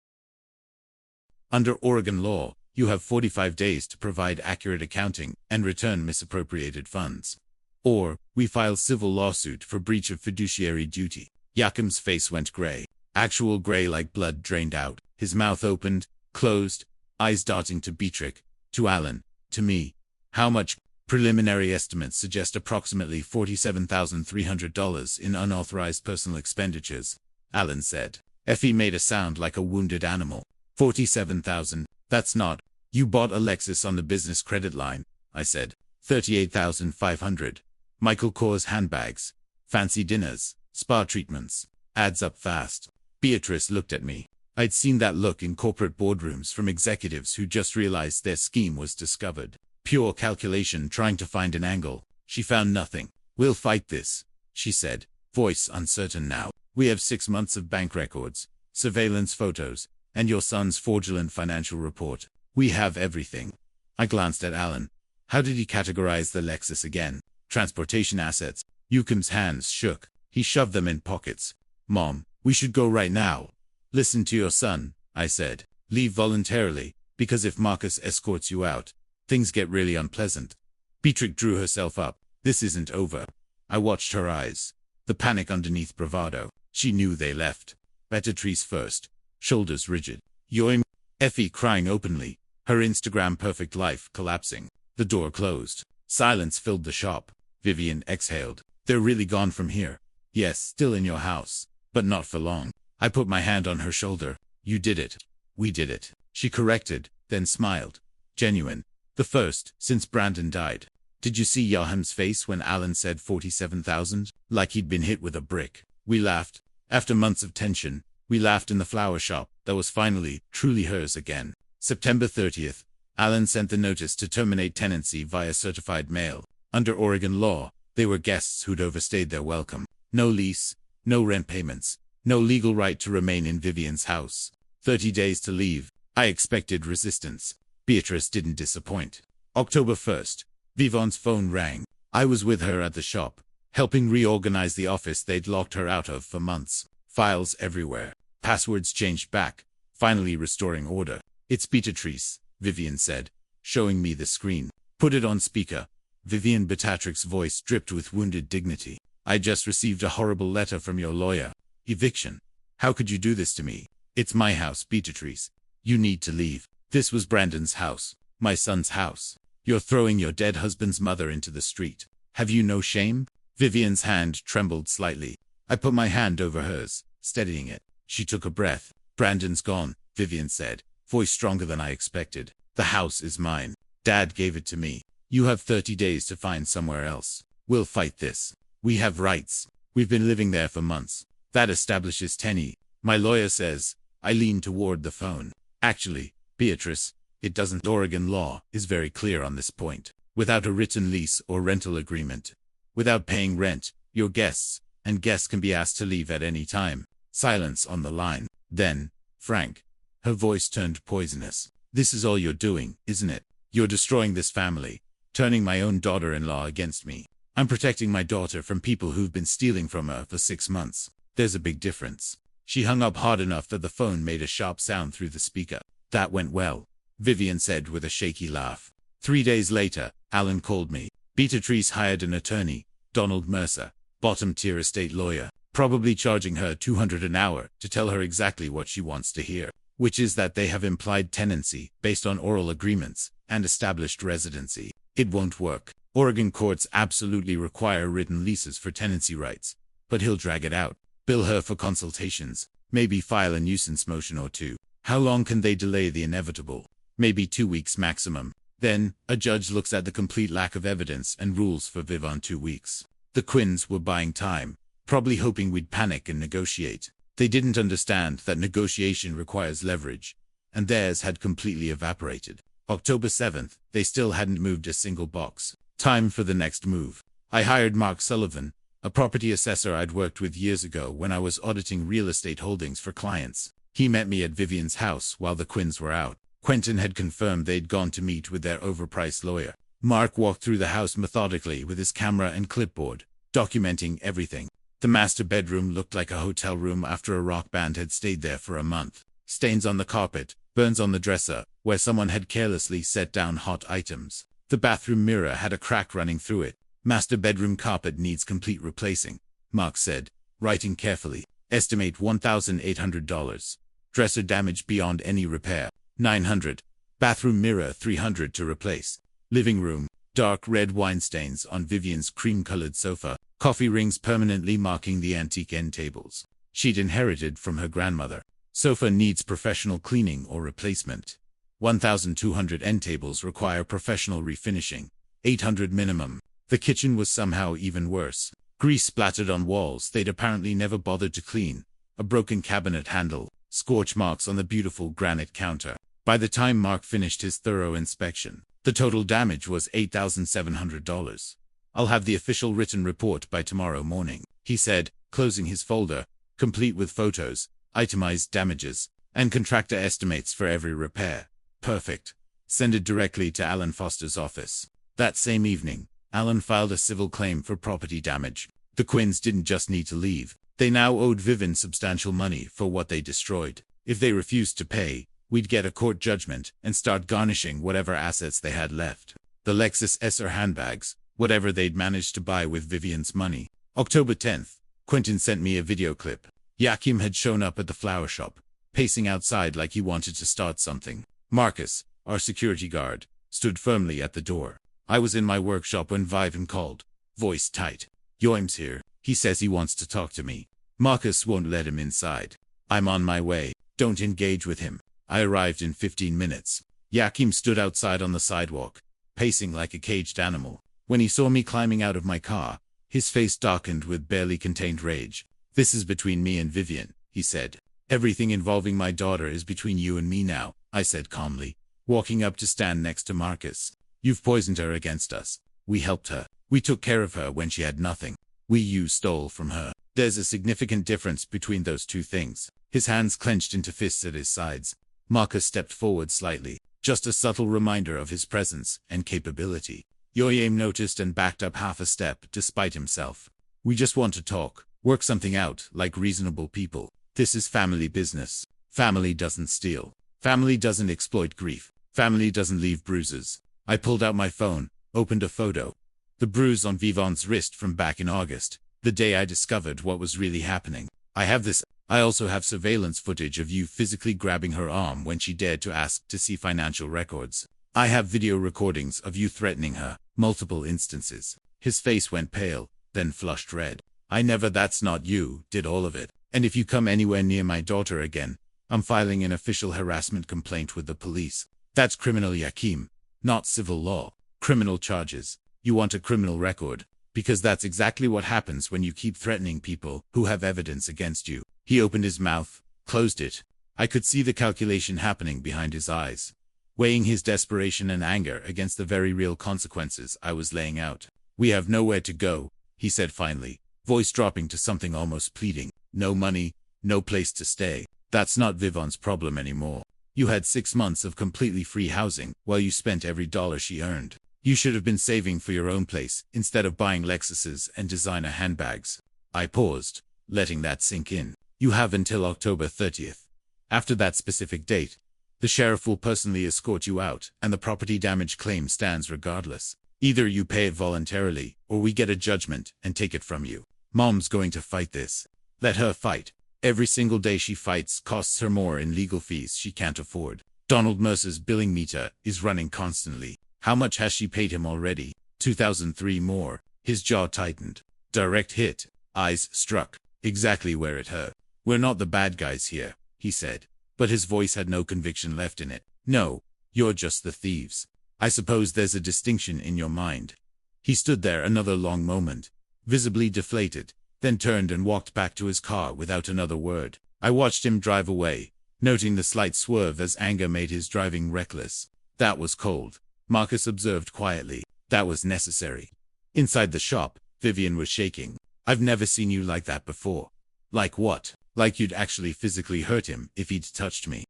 Under Oregon law, you have 45 days to provide accurate accounting and return misappropriated funds. Or, we file civil lawsuit for breach of fiduciary duty. Yakim's face went gray. Actual gray like blood drained out. His mouth opened, closed, eyes darting to Beatrick, to Alan, to me. How much? Preliminary estimates suggest approximately $47,300 in unauthorized personal expenditures, Alan said. Effie made a sound like a wounded animal. 47,000, that's not. You bought a Lexus on the business credit line, I said. 38,500. Michael Kors handbags, fancy dinners, spa treatments. Adds up fast. Beatrice looked at me. I'd seen that look in corporate boardrooms from executives who just realized their scheme was discovered. Pure calculation trying to find an angle. She found nothing. We'll fight this, she said, voice uncertain now. We have 6 months of bank records, surveillance photos, and your son's fraudulent financial report. We have everything. I glanced at Alan. How did he categorize the Lexus again? Transportation assets. Yakim's hands shook. He shoved them in pockets. Mom, we should go right now. Listen to your son, I said. Leave voluntarily, because if Marcus escorts you out, things get really unpleasant. Beatrick drew herself up. This isn't over. I watched her eyes. The panic underneath bravado. She knew they left. Beatrice first. Shoulders rigid. Yoim. Effie crying openly. Her Instagram perfect life collapsing. The door closed. Silence filled the shop. Vivian exhaled. They're really gone from here. Yes, still in your house. But not for long. I put my hand on her shoulder. You did it. We did it. She corrected, then smiled. Genuine. The first, since Brandon died. Did you see Yakim's face when Alan said 47,000? Like he'd been hit with a brick. We laughed. After months of tension, we laughed in the flower shop that was finally, truly hers again. September 30th, Alan sent the notice to terminate tenancy via certified mail. Under Oregon law, they were guests who'd overstayed their welcome. No lease, no rent payments, no legal right to remain in Vivian's house. 30 days to leave. I expected resistance. Beatrice didn't disappoint. October 1st, Vivian's phone rang. I was with her at the shop, helping reorganize the office they'd locked her out of for months. Files everywhere. Passwords changed back, finally restoring order. It's Beatrice, Vivian said, showing me the screen. Put it on speaker. Vivian Beatrix's voice dripped with wounded dignity. I just received a horrible letter from your lawyer. Eviction. How could you do this to me? It's my house, Beatrice. You need to leave. This was Brandon's house. My son's house. You're throwing your dead husband's mother into the street. Have you no shame? Vivian's hand trembled slightly. I put my hand over hers, steadying it. She took a breath. Brandon's gone, Vivian said, voice stronger than I expected. The house is mine. Dad gave it to me. You have 30 days to find somewhere else. We'll fight this. We have rights. We've been living there for months. That establishes tenny. My lawyer says. I leaned toward the phone. Actually, Beatrice, it doesn't. Oregon law is very clear on this point. Without a written lease or rental agreement, without paying rent, your guests can be asked to leave at any time. Silence on the line. Then, Frank. Her voice turned poisonous. This is all you're doing, isn't it? You're destroying this family, turning my own daughter-in-law against me. I'm protecting my daughter from people who've been stealing from her for 6 months. There's a big difference. She hung up hard enough that the phone made a sharp sound through the speaker. That went well, Vivian said with a shaky laugh. 3 days later, Alan called me. Beatrice hired an attorney, Donald Mercer, bottom-tier estate lawyer, probably charging her $200 an hour to tell her exactly what she wants to hear, which is that they have implied tenancy based on oral agreements and established residency. It won't work. Oregon courts absolutely require written leases for tenancy rights, but he'll drag it out, bill her for consultations, maybe file a nuisance motion or two. How long can they delay the inevitable? Maybe 2 weeks maximum. Then, a judge looks at the complete lack of evidence and rules for Viv on 2 weeks. The Quinns were buying time, probably hoping we'd panic and negotiate. They didn't understand that negotiation requires leverage, and theirs had completely evaporated. October 7th, they still hadn't moved a single box. Time for the next move. I hired Mark Sullivan, a property assessor I'd worked with years ago when I was auditing real estate holdings for clients. He met me at Vivian's house while the Quinns were out. Quentin had confirmed they'd gone to meet with their overpriced lawyer. Mark walked through the house methodically with his camera and clipboard, documenting everything. The master bedroom looked like a hotel room after a rock band had stayed there for a month. Stains on the carpet, Burns on the dresser, where someone had carelessly set down hot items. The bathroom mirror had a crack running through it. Master bedroom carpet needs complete replacing, Mark said, writing carefully. Estimate $1,800. Dresser damage beyond any repair. $900. Bathroom mirror $300 to replace. Living room, dark red wine stains on Vivian's cream-colored sofa. Coffee rings permanently marking the antique end tables she'd inherited from her grandmother. Sofa needs professional cleaning or replacement. 1,200 end tables require professional refinishing. 800 minimum. The kitchen was somehow even worse. Grease splattered on walls they'd apparently never bothered to clean. A broken cabinet handle. Scorch marks on the beautiful granite counter. By the time Mark finished his thorough inspection, the total damage was $8,700. I'll have the official written report by tomorrow morning, he said, closing his folder, complete with photos, itemized damages, and contractor estimates for every repair. Perfect. Send it directly to Alan Foster's office. That same evening, Alan filed a civil claim for property damage. The Quinns didn't just need to leave. They now owed Vivian substantial money for what they destroyed. If they refused to pay, we'd get a court judgment and start garnishing whatever assets they had left. The Lexus SR handbags, whatever they'd managed to buy with Vivian's money. October 10th, Quentin sent me a video clip. Joachim had shown up at the flower shop, pacing outside like he wanted to start something. Marcus, our security guard, stood firmly at the door. I was in my workshop when Vivian called, voice tight. Joachim's here. He says he wants to talk to me. Marcus won't let him inside. I'm on my way. Don't engage with him. I arrived in 15 minutes. Joachim stood outside on the sidewalk, pacing like a caged animal. When he saw me climbing out of my car, his face darkened with barely contained rage. This is between me and Vivian, he said. Everything involving my daughter is between you and me now, I said calmly, walking up to stand next to Marcus. You've poisoned her against us. We helped her. We took care of her when she had nothing. You stole from her. There's a significant difference between those two things. His hands clenched into fists at his sides. Marcus stepped forward slightly, just a subtle reminder of his presence and capability. Joachim noticed and backed up half a step despite himself. We just want to talk, work something out like reasonable people. This is family business. Family doesn't steal. Family doesn't exploit grief. Family doesn't leave bruises. I pulled out my phone, opened a photo. The bruise on Vivian's wrist from back in August, the day I discovered what was really happening. I have this. I also have surveillance footage of you physically grabbing her arm when she dared to ask to see financial records. I have video recordings of you threatening her, multiple instances. His face went pale, then flushed red. That's not you, did all of it. And if you come anywhere near my daughter again, I'm filing an official harassment complaint with the police. That's criminal, Joachim, not civil law. Criminal charges. You want a criminal record, because that's exactly what happens when you keep threatening people who have evidence against you. He opened his mouth, closed it. I could see the calculation happening behind his eyes, weighing his desperation and anger against the very real consequences I was laying out. We have nowhere to go, he said finally, voice dropping to something almost pleading. No money, no place to stay. That's not Vivian's problem anymore. You had 6 months of completely free housing while you spent every dollar she earned. You should have been saving for your own place instead of buying Lexuses and designer handbags. I paused, letting that sink in. You have until October 30th. After that specific date, the sheriff will personally escort you out, and the property damage claim stands regardless. Either you pay it voluntarily, or we get a judgment and take it from you. Mom's going to fight this. Let her fight. Every single day she fights costs her more in legal fees she can't afford. Donald Mercer's billing meter is running constantly. How much has she paid him already? 2003 more. His jaw tightened. Direct hit. Eyes struck. Exactly where it hurt. We're not the bad guys here, he said. But his voice had no conviction left in it. No, you're just the thieves. I suppose there's a distinction in your mind. He stood there another long moment, visibly deflated, then turned and walked back to his car without another word. I watched him drive away, noting the slight swerve as anger made his driving reckless. That was cold, Marcus observed quietly. That was necessary. Inside the shop, Vivian was shaking. I've never seen you like that before. Like what? Like you'd actually physically hurt him if he'd touched me.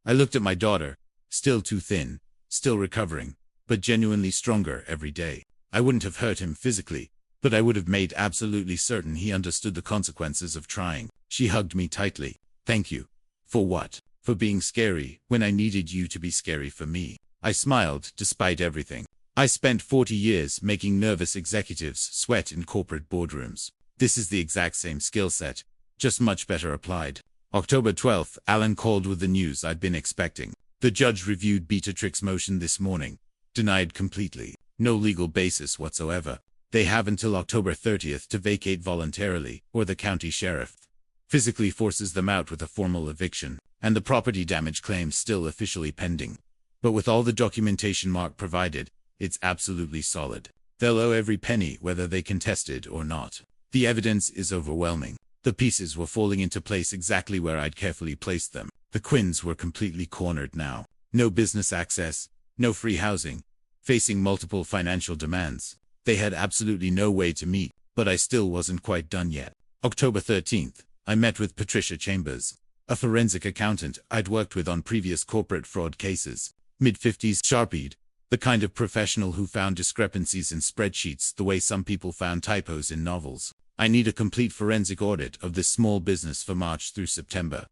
I looked at my daughter, still too thin, still recovering, but genuinely stronger every day. I wouldn't have hurt him physically, but I would have made absolutely certain he understood the consequences of trying. She hugged me tightly. Thank you. For what? For being scary, when I needed you to be scary for me. I smiled, despite everything. I spent 40 years making nervous executives sweat in corporate boardrooms. This is the exact same skill set, just much better applied. October 12th, Alan called with the news I'd been expecting. The judge reviewed Beatrix's motion this morning. Denied completely. No legal basis whatsoever. They have until October 30th to vacate voluntarily, or the county sheriff physically forces them out with a formal eviction, and the property damage claim still officially pending. But with all the documentation Mark provided, it's absolutely solid. They'll owe every penny whether they contest it or not. The evidence is overwhelming. The pieces were falling into place exactly where I'd carefully placed them. The Quinns were completely cornered now. No business access, no free housing, facing multiple financial demands. They had absolutely no way to meet, but I still wasn't quite done yet. October 13th, I met with Patricia Chambers, a forensic accountant I'd worked with on previous corporate fraud cases. Mid-50s, sharp-eyed, the kind of professional who found discrepancies in spreadsheets the way some people found typos in novels. I need a complete forensic audit of this small business for March through September,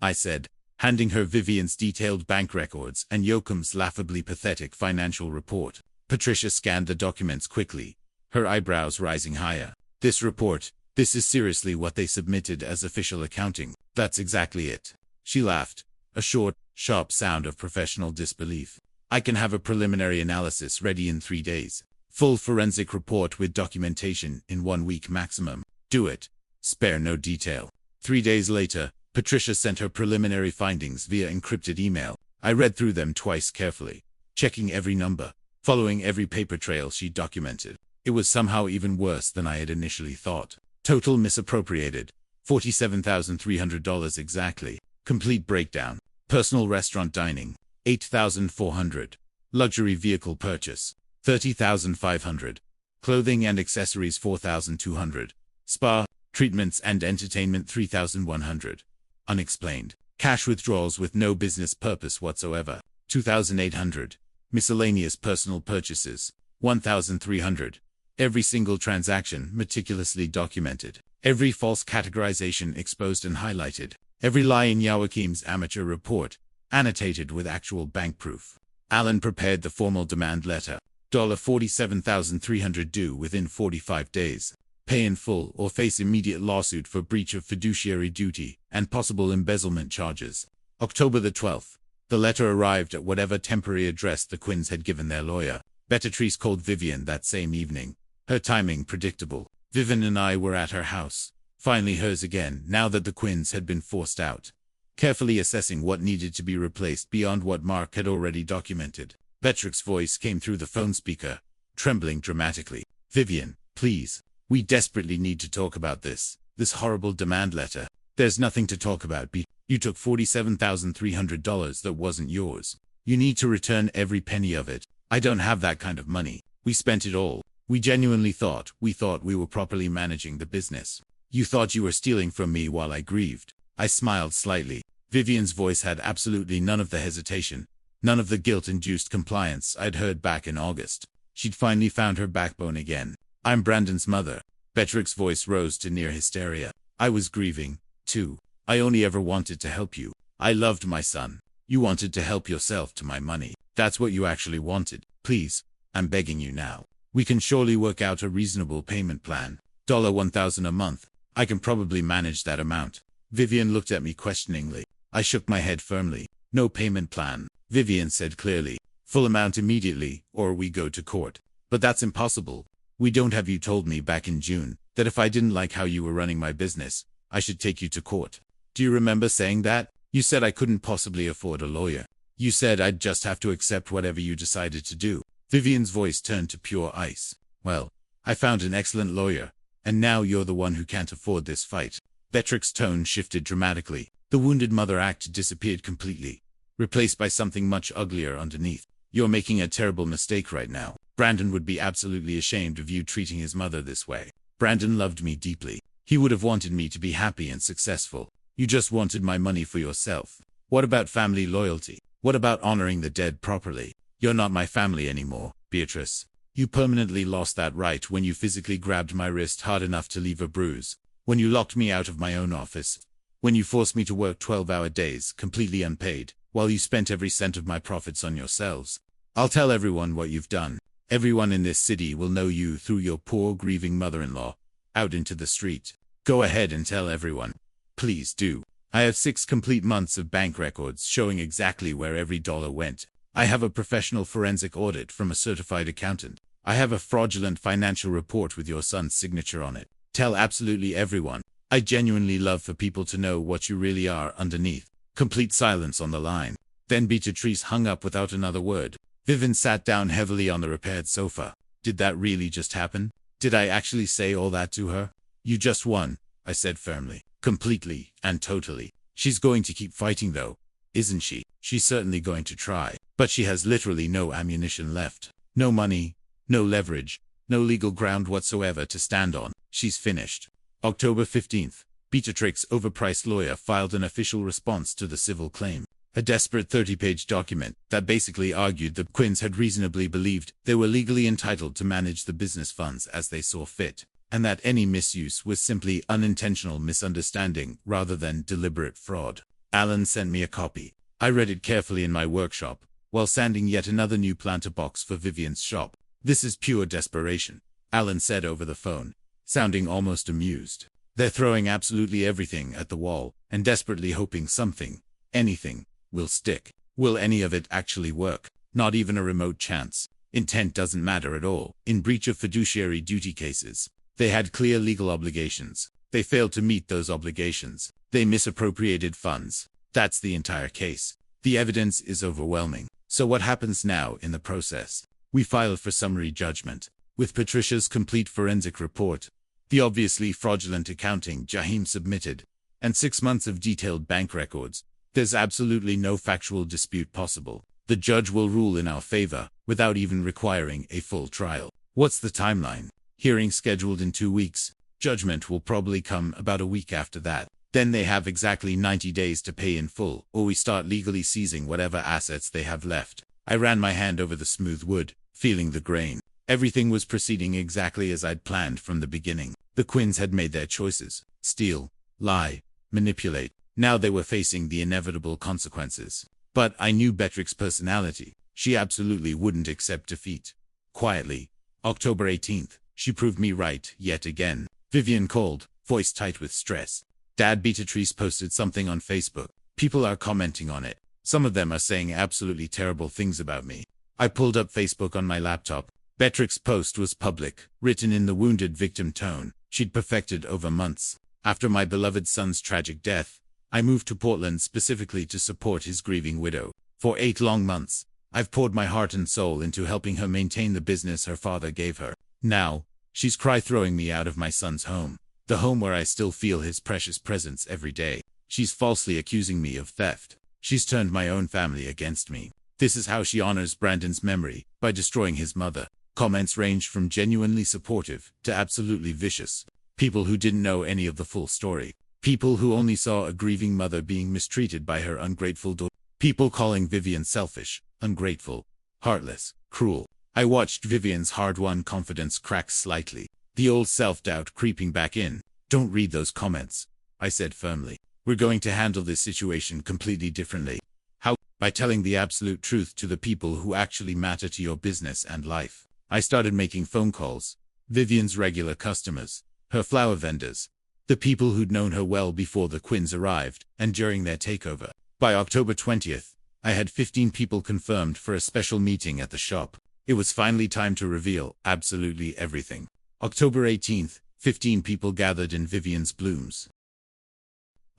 I said, handing her Vivian's detailed bank records and Yoakum's laughably pathetic financial report. Patricia scanned the documents quickly, her eyebrows rising higher. This report, this is seriously what they submitted as official accounting. That's exactly it. She laughed, a short, sharp sound of professional disbelief. I can have a preliminary analysis ready in 3 days. Full forensic report with documentation in 1 week maximum. Do it. Spare no detail. 3 days later, Patricia sent her preliminary findings via encrypted email. I read through them twice carefully, checking every number, following every paper trail she documented. It was somehow even worse than I had initially thought. Total misappropriated, $47,300 exactly. Complete breakdown. Personal restaurant dining, $8,400. Luxury vehicle purchase, $30,500. Clothing and accessories, $4,200. Spa, treatments and entertainment, $3,100. Unexplained. Cash withdrawals with no business purpose whatsoever, $2,800. Miscellaneous personal purchases, $1,300. Every single transaction meticulously documented. Every false categorization exposed and highlighted. Every lie in Joachim's amateur report, annotated with actual bank proof. Alan prepared the formal demand letter. $47,300 due within 45 days. Pay in full or face immediate lawsuit for breach of fiduciary duty and possible embezzlement charges. October the 12th. The letter arrived at whatever temporary address the Quinns had given their lawyer. Beatrice called Vivian that same evening. Her timing predictable. Vivian and I were at her house. Finally hers again, now that the Quinns had been forced out. Carefully assessing what needed to be replaced beyond what Mark had already documented. Beatrix's voice came through the phone speaker, trembling dramatically. Vivian, please. We desperately need to talk about this horrible demand letter. There's nothing to talk about, You took $47,300 that wasn't yours. You need to return every penny of it. I don't have that kind of money. We spent it all. We genuinely thought we were properly managing the business. You thought you were stealing from me while I grieved. I smiled slightly. Vivian's voice had absolutely none of the hesitation, none of the guilt-induced compliance I'd heard back in August. She'd finally found her backbone again. I'm Brandon's mother. Beatrix's voice rose to near hysteria. I was grieving, too. I only ever wanted to help you. I loved my son. You wanted to help yourself to my money. That's what you actually wanted. Please, I'm begging you now. We can surely work out a reasonable payment plan. $1,000 a month. I can probably manage that amount. Vivian looked at me questioningly. I shook my head firmly. No payment plan. Vivian said clearly. Full amount immediately, or we go to court. But that's impossible. We don't have you told me back in June that if I didn't like how you were running my business, I should take you to court. Do you remember saying that? You said I couldn't possibly afford a lawyer. You said I'd just have to accept whatever you decided to do. Vivian's voice turned to pure ice. Well, I found an excellent lawyer, and now you're the one who can't afford this fight. Beatrix's tone shifted dramatically. The wounded mother act disappeared completely, replaced by something much uglier underneath. You're making a terrible mistake right now. Brandon would be absolutely ashamed of you treating his mother this way. Brandon loved me deeply. He would have wanted me to be happy and successful. You just wanted my money for yourself. What about family loyalty? What about honoring the dead properly? You're not my family anymore, Beatrice. You permanently lost that right when you physically grabbed my wrist hard enough to leave a bruise. When you locked me out of my own office. When you forced me to work 12-hour days, completely unpaid, while you spent every cent of my profits on yourselves. I'll tell everyone what you've done. Everyone in this city will know you through your poor, grieving mother-in-law. Out into the street. Go ahead and tell everyone. Please do. I have 6 complete months of bank records showing exactly where every dollar went. I have a professional forensic audit from a certified accountant. I have a fraudulent financial report with your son's signature on it. Tell absolutely everyone. I genuinely love for people to know what you really are underneath. Complete silence on the line. Then Beatrice hung up without another word. Vivian sat down heavily on the repaired sofa. Did that really just happen? Did I actually say all that to her? You just won, I said firmly. Completely and totally. She's going to keep fighting though, isn't she? She's certainly going to try. But she has literally no ammunition left. No money, no leverage, no legal ground whatsoever to stand on. She's finished. October 15th. Beatrix's overpriced lawyer filed an official response to the civil claim. A desperate 30-page document that basically argued the Quinns had reasonably believed they were legally entitled to manage the business funds as they saw fit, and that any misuse was simply unintentional misunderstanding rather than deliberate fraud. Alan sent me a copy. I read it carefully in my workshop, while sanding yet another new planter box for Vivian's shop. This is pure desperation, Alan said over the phone, sounding almost amused. They're throwing absolutely everything at the wall, and desperately hoping something, anything, will stick. Will any of it actually work? Not even a remote chance. Intent doesn't matter at all. In breach of fiduciary duty cases, they had clear legal obligations. They failed to meet those obligations. They misappropriated funds. That's the entire case. The evidence is overwhelming. So what happens now in the process? We filed for summary judgment. With Patricia's complete forensic report, the obviously fraudulent accounting Jahim submitted, and 6 months of detailed bank records, there's absolutely no factual dispute possible. The judge will rule in our favor, without even requiring a full trial. What's the timeline? Hearing scheduled in 2 weeks. Judgment will probably come about a week after that. Then they have exactly 90 days to pay in full, or we start legally seizing whatever assets they have left. I ran my hand over the smooth wood, feeling the grain. Everything was proceeding exactly as I'd planned from the beginning. The Quinns had made their choices. Steal, lie, manipulate. Now they were facing the inevitable consequences. But I knew Beatrix's personality. She absolutely wouldn't accept defeat. Quietly. October 18th. She proved me right, yet again. Vivian called, voice tight with stress. Dad, Beatrice posted something on Facebook. People are commenting on it. Some of them are saying absolutely terrible things about me. I pulled up Facebook on my laptop. Beatrix's post was public, written in the wounded victim tone she'd perfected over months. After my beloved son's tragic death, I moved to Portland specifically to support his grieving widow. For 8 long months, I've poured my heart and soul into helping her maintain the business her father gave her. Now, she's throwing me out of my son's home, the home where I still feel his precious presence every day. She's falsely accusing me of theft. She's turned my own family against me. This is how she honors Brandon's memory, by destroying his mother. Comments ranged from genuinely supportive to absolutely vicious. People who didn't know any of the full story. People who only saw a grieving mother being mistreated by her ungrateful daughter. People calling Vivian selfish, ungrateful, heartless, cruel. I watched Vivian's hard-won confidence crack slightly, the old self-doubt creeping back in. Don't read those comments, I said firmly. We're going to handle this situation completely differently. How? By telling the absolute truth to the people who actually matter to your business and life. I started making phone calls. Vivian's regular customers, her flower vendors, the people who'd known her well before the Quinns arrived, and during their takeover. By October 20th, I had 15 people confirmed for a special meeting at the shop. It was finally time to reveal absolutely everything. October 18th, 15 people gathered in Vivian's blooms.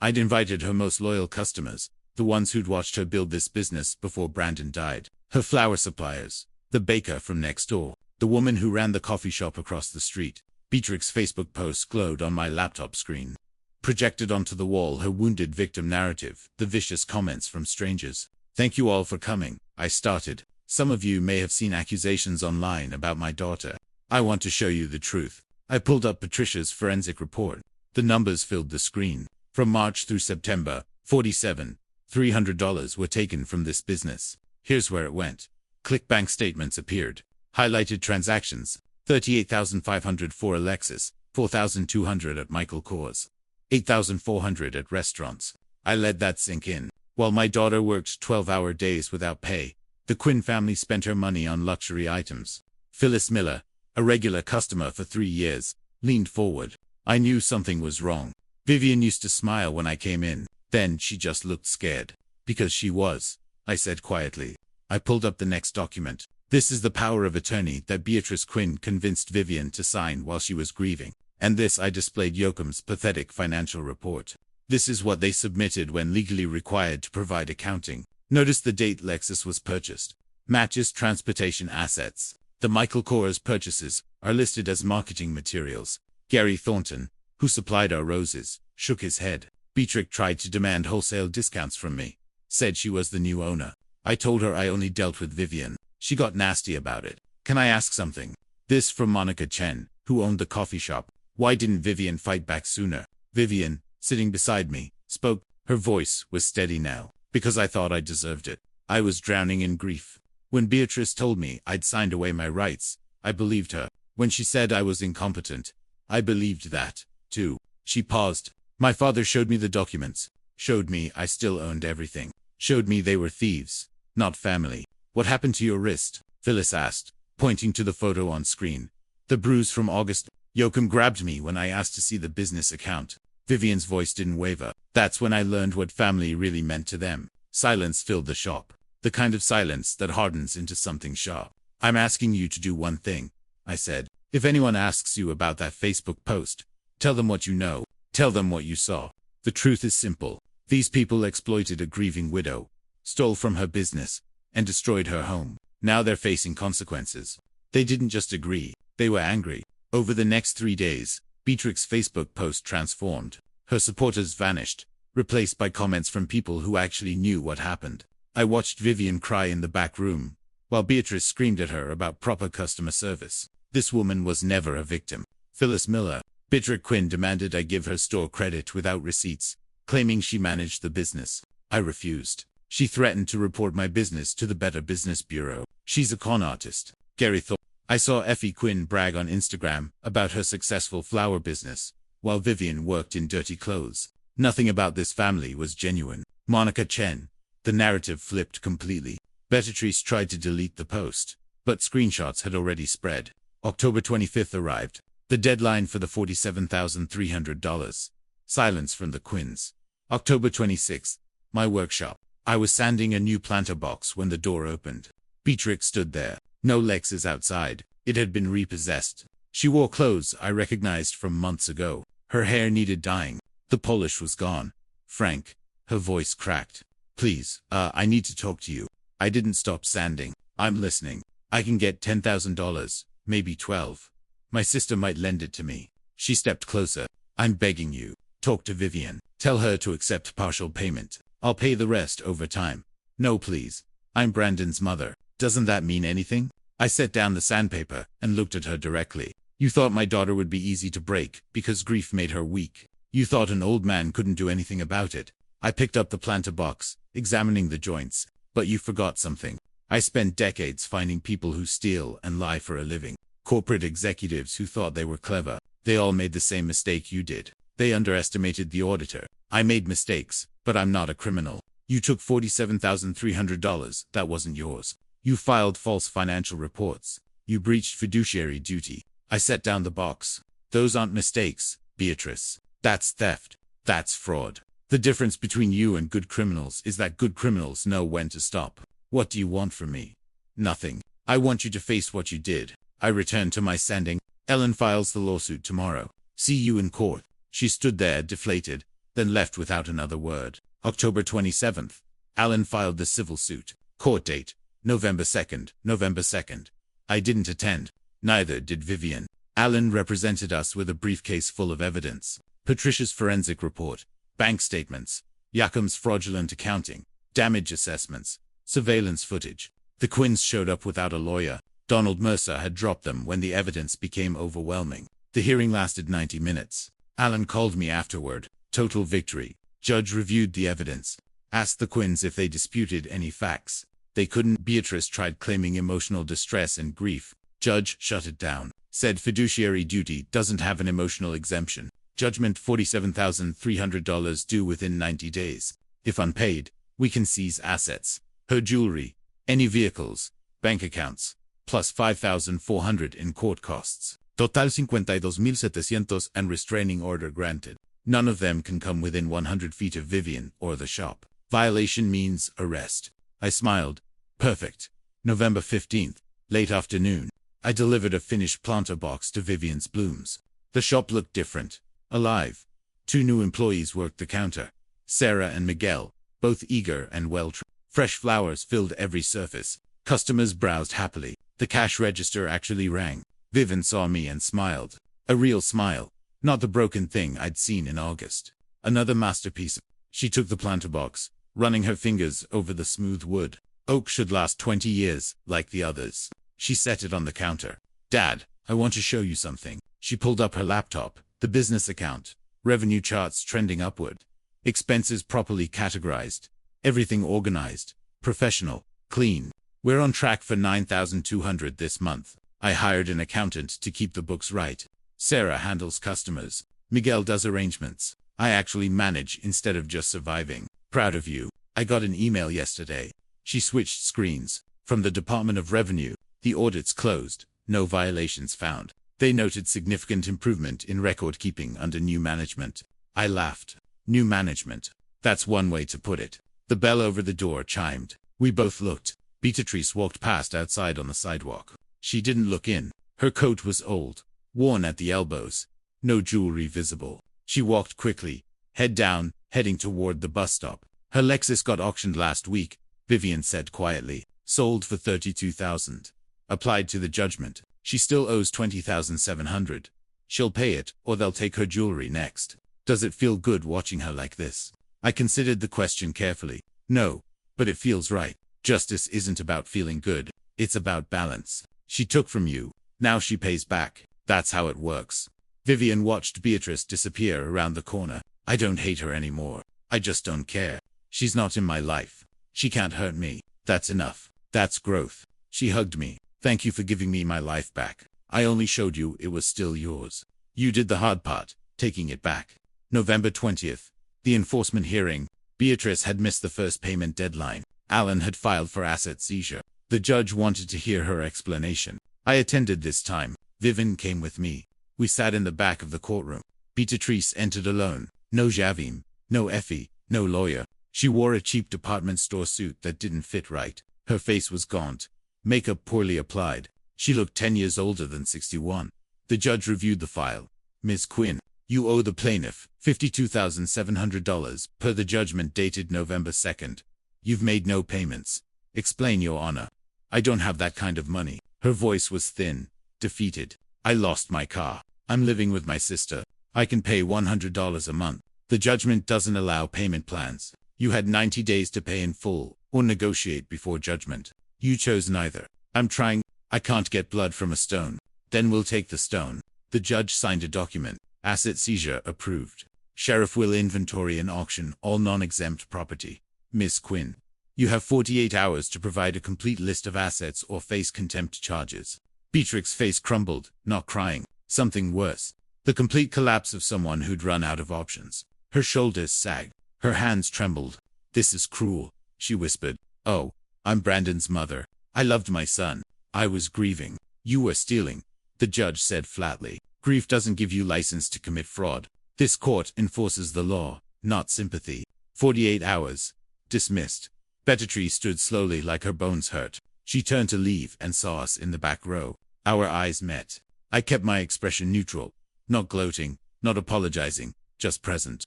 I'd invited her most loyal customers, the ones who'd watched her build this business before Brandon died. Her flower suppliers, the baker from next door, the woman who ran the coffee shop across the street. Beatrix's Facebook post glowed on my laptop screen. Projected onto the wall her wounded victim narrative, the vicious comments from strangers. Thank you all for coming, I started. Some of you may have seen accusations online about my daughter. I want to show you the truth. I pulled up Patricia's forensic report. The numbers filled the screen. From March through September, $300 were taken from this business. Here's where it went. Click bank statements appeared. Highlighted transactions. $38,500 for Alexis, $4,200 at Michael Kors. $8,400 at restaurants. I let that sink in. While my daughter worked 12-hour days without pay, the Quinn family spent her money on luxury items. Phyllis Miller, a regular customer for 3 years, leaned forward. I knew something was wrong. Vivian used to smile when I came in. Then she just looked scared. Because she was, I said quietly. I pulled up the next document. This is the power of attorney that Beatrice Quinn convinced Vivian to sign while she was grieving. And this I displayed Yoakum's pathetic financial report. This is what they submitted when legally required to provide accounting. Notice the date Lexus was purchased. Matches transportation assets. The Michael Kors purchases are listed as marketing materials. Gary Thornton, who supplied our roses, shook his head. Beatrice tried to demand wholesale discounts from me. Said she was the new owner. I told her I only dealt with Vivian. She got nasty about it. Can I ask something? This from Monica Chen, who owned the coffee shop. Why didn't Vivian fight back sooner? Vivian, sitting beside me, spoke. Her voice was steady now. Because I thought I deserved it. I was drowning in grief. When Beatrice told me I'd signed away my rights, I believed her. When she said I was incompetent, I believed that, too. She paused. My father showed me the documents. Showed me I still owned everything. Showed me they were thieves, not family. What happened to your wrist? Phyllis asked, pointing to the photo on screen. The bruise from August. Yoakum grabbed me when I asked to see the business account. Vivian's voice didn't waver. That's when I learned what family really meant to them. Silence filled the shop. The kind of silence that hardens into something sharp. I'm asking you to do one thing, I said. If anyone asks you about that Facebook post, tell them what you know. Tell them what you saw. The truth is simple. These people exploited a grieving widow, stole from her business, and destroyed her home. Now they're facing consequences. They didn't just agree. They were angry. Over the next 3 days, Beatrice's Facebook post transformed. Her supporters vanished, replaced by comments from people who actually knew what happened. I watched Vivian cry in the back room, while Beatrice screamed at her about proper customer service. This woman was never a victim. Phyllis Miller, Beatrice Quinn demanded I give her store credit without receipts, claiming she managed the business. I refused. She threatened to report my business to the Better Business Bureau. She's a con artist. Gary thought. I saw Effie Quinn brag on Instagram about her successful flower business, while Vivian worked in dirty clothes. Nothing about this family was genuine. Monica Chen. The narrative flipped completely. Beatrice tried to delete the post, but screenshots had already spread. October 25th arrived. The deadline for the $47,300. Silence from the Quinns. October 26th. My workshop. I was sanding a new planter box when the door opened. Beatrice stood there. No Lexus outside. It had been repossessed. She wore clothes I recognized from months ago. Her hair needed dyeing. The polish was gone. Frank. Her voice cracked. Please, I need to talk to you. I didn't stop sanding. I'm listening. I can get $10,000, maybe 12. My sister might lend it to me. She stepped closer. I'm begging you. Talk to Vivian. Tell her to accept partial payment. I'll pay the rest over time. No, please. I'm Brandon's mother. Doesn't that mean anything? I set down the sandpaper and looked at her directly. You thought my daughter would be easy to break because grief made her weak. You thought an old man couldn't do anything about it. I picked up the planter box, examining the joints. But you forgot something. I spent decades finding people who steal and lie for a living. Corporate executives who thought they were clever. They all made the same mistake you did. They underestimated the auditor. I made mistakes, but I'm not a criminal. You took $47,300. That wasn't yours. You filed false financial reports. You breached fiduciary duty. I set down the box. Those aren't mistakes, Beatrice. That's theft. That's fraud. The difference between you and good criminals is that good criminals know when to stop. What do you want from me? Nothing. I want you to face what you did. I returned to my sanding. Ellen files the lawsuit tomorrow. See you in court. She stood there deflated, then left without another word. October 27th. Alan filed the civil suit. Court date. November 2nd. November 2nd. I didn't attend. Neither did Vivian. Alan represented us with a briefcase full of evidence. Patricia's forensic report. Bank statements. Yoakum's fraudulent accounting. Damage assessments. Surveillance footage. The Quinns showed up without a lawyer. Donald Mercer had dropped them when the evidence became overwhelming. The hearing lasted 90 minutes. Alan called me afterward. Total victory. Judge reviewed the evidence. Asked the Quinns if they disputed any facts. They couldn't. Beatrice tried claiming emotional distress and grief. Judge shut it down. Said fiduciary duty doesn't have an emotional exemption. Judgment $47,300 due within 90 days. If unpaid, we can seize assets. Her jewelry, any vehicles, bank accounts, plus $5,400 in court costs. Total $52,700 and restraining order granted. None of them can come within 100 feet of Vivian or the shop. Violation means arrest. I smiled. Perfect. November 15th, late afternoon. I delivered a finished planter box to Vivian's blooms. The shop looked different. Alive. 2 new employees worked the counter. Sarah and Miguel, both eager and well-trained. Fresh flowers filled every surface. Customers browsed happily. The cash register actually rang. Vivian saw me and smiled. A real smile. Not the broken thing I'd seen in August. Another masterpiece. She took the planter box, running her fingers over the smooth wood. Oak should last 20 years, like the others. She set it on the counter. Dad, I want to show you something. She pulled up her laptop. The business account. Revenue charts trending upward. Expenses properly categorized. Everything organized. Professional. Clean. We're on track for $9,200 this month. I hired an accountant to keep the books right. Sarah handles customers. Miguel does arrangements. I actually manage instead of just surviving. Proud of you. I got an email yesterday. She switched screens. From the Department of Revenue. The audits closed. No violations found. They noted significant improvement in record keeping under new management. I laughed. New management. That's one way to put it. The bell over the door chimed. We both looked. Beatrice walked past outside on the sidewalk. She didn't look in. Her coat was old, worn at the elbows. No jewelry visible. She walked quickly, head down, heading toward the bus stop. Her Lexus got auctioned last week, Vivian said quietly. Sold for $32,000. Applied to the judgment. She still owes $20,700. She'll pay it, or they'll take her jewelry next. Does it feel good watching her like this? I considered the question carefully. No, but it feels right. Justice isn't about feeling good. It's about balance. She took from you. Now she pays back. That's how it works. Vivian watched Beatrice disappear around the corner. I don't hate her anymore. I just don't care. She's not in my life. She can't hurt me. That's enough. That's growth. She hugged me. Thank you for giving me my life back. I only showed you it was still yours. You did the hard part, taking it back. November 20th. The enforcement hearing. Beatrice had missed the first payment deadline. Alan had filed for asset seizure. The judge wanted to hear her explanation. I attended this time. Vivian came with me. We sat in the back of the courtroom. Beatrice entered alone. No Javim, no Effie, no lawyer. She wore a cheap department store suit that didn't fit right. Her face was gaunt. Makeup poorly applied. She looked 10 years older than 61. The judge reviewed the file. Ms. Quinn, you owe the plaintiff $52,700 per the judgment dated November 2nd. You've made no payments. Explain, Your Honor. I don't have that kind of money. Her voice was thin, defeated. I lost my car. I'm living with my sister. I can pay $100 a month. The judgment doesn't allow payment plans. You had 90 days to pay in full, or negotiate before judgment. You chose neither. I'm trying. I can't get blood from a stone. Then we'll take the stone. The judge signed a document. Asset seizure approved. Sheriff will inventory and auction all non-exempt property. Miss Quinn, you have 48 hours to provide a complete list of assets or face contempt charges. Beatrix's face crumbled, not crying. Something worse. The complete collapse of someone who'd run out of options. Her shoulders sagged. Her hands trembled. This is cruel, she whispered. Oh, I'm Brandon's mother. I loved my son. I was grieving. You were stealing, the judge said flatly. Grief doesn't give you license to commit fraud. This court enforces the law, not sympathy. 48 hours. Dismissed. Beatrice stood slowly like her bones hurt. She turned to leave and saw us in the back row. Our eyes met. I kept my expression neutral. Not gloating, not apologizing, just present.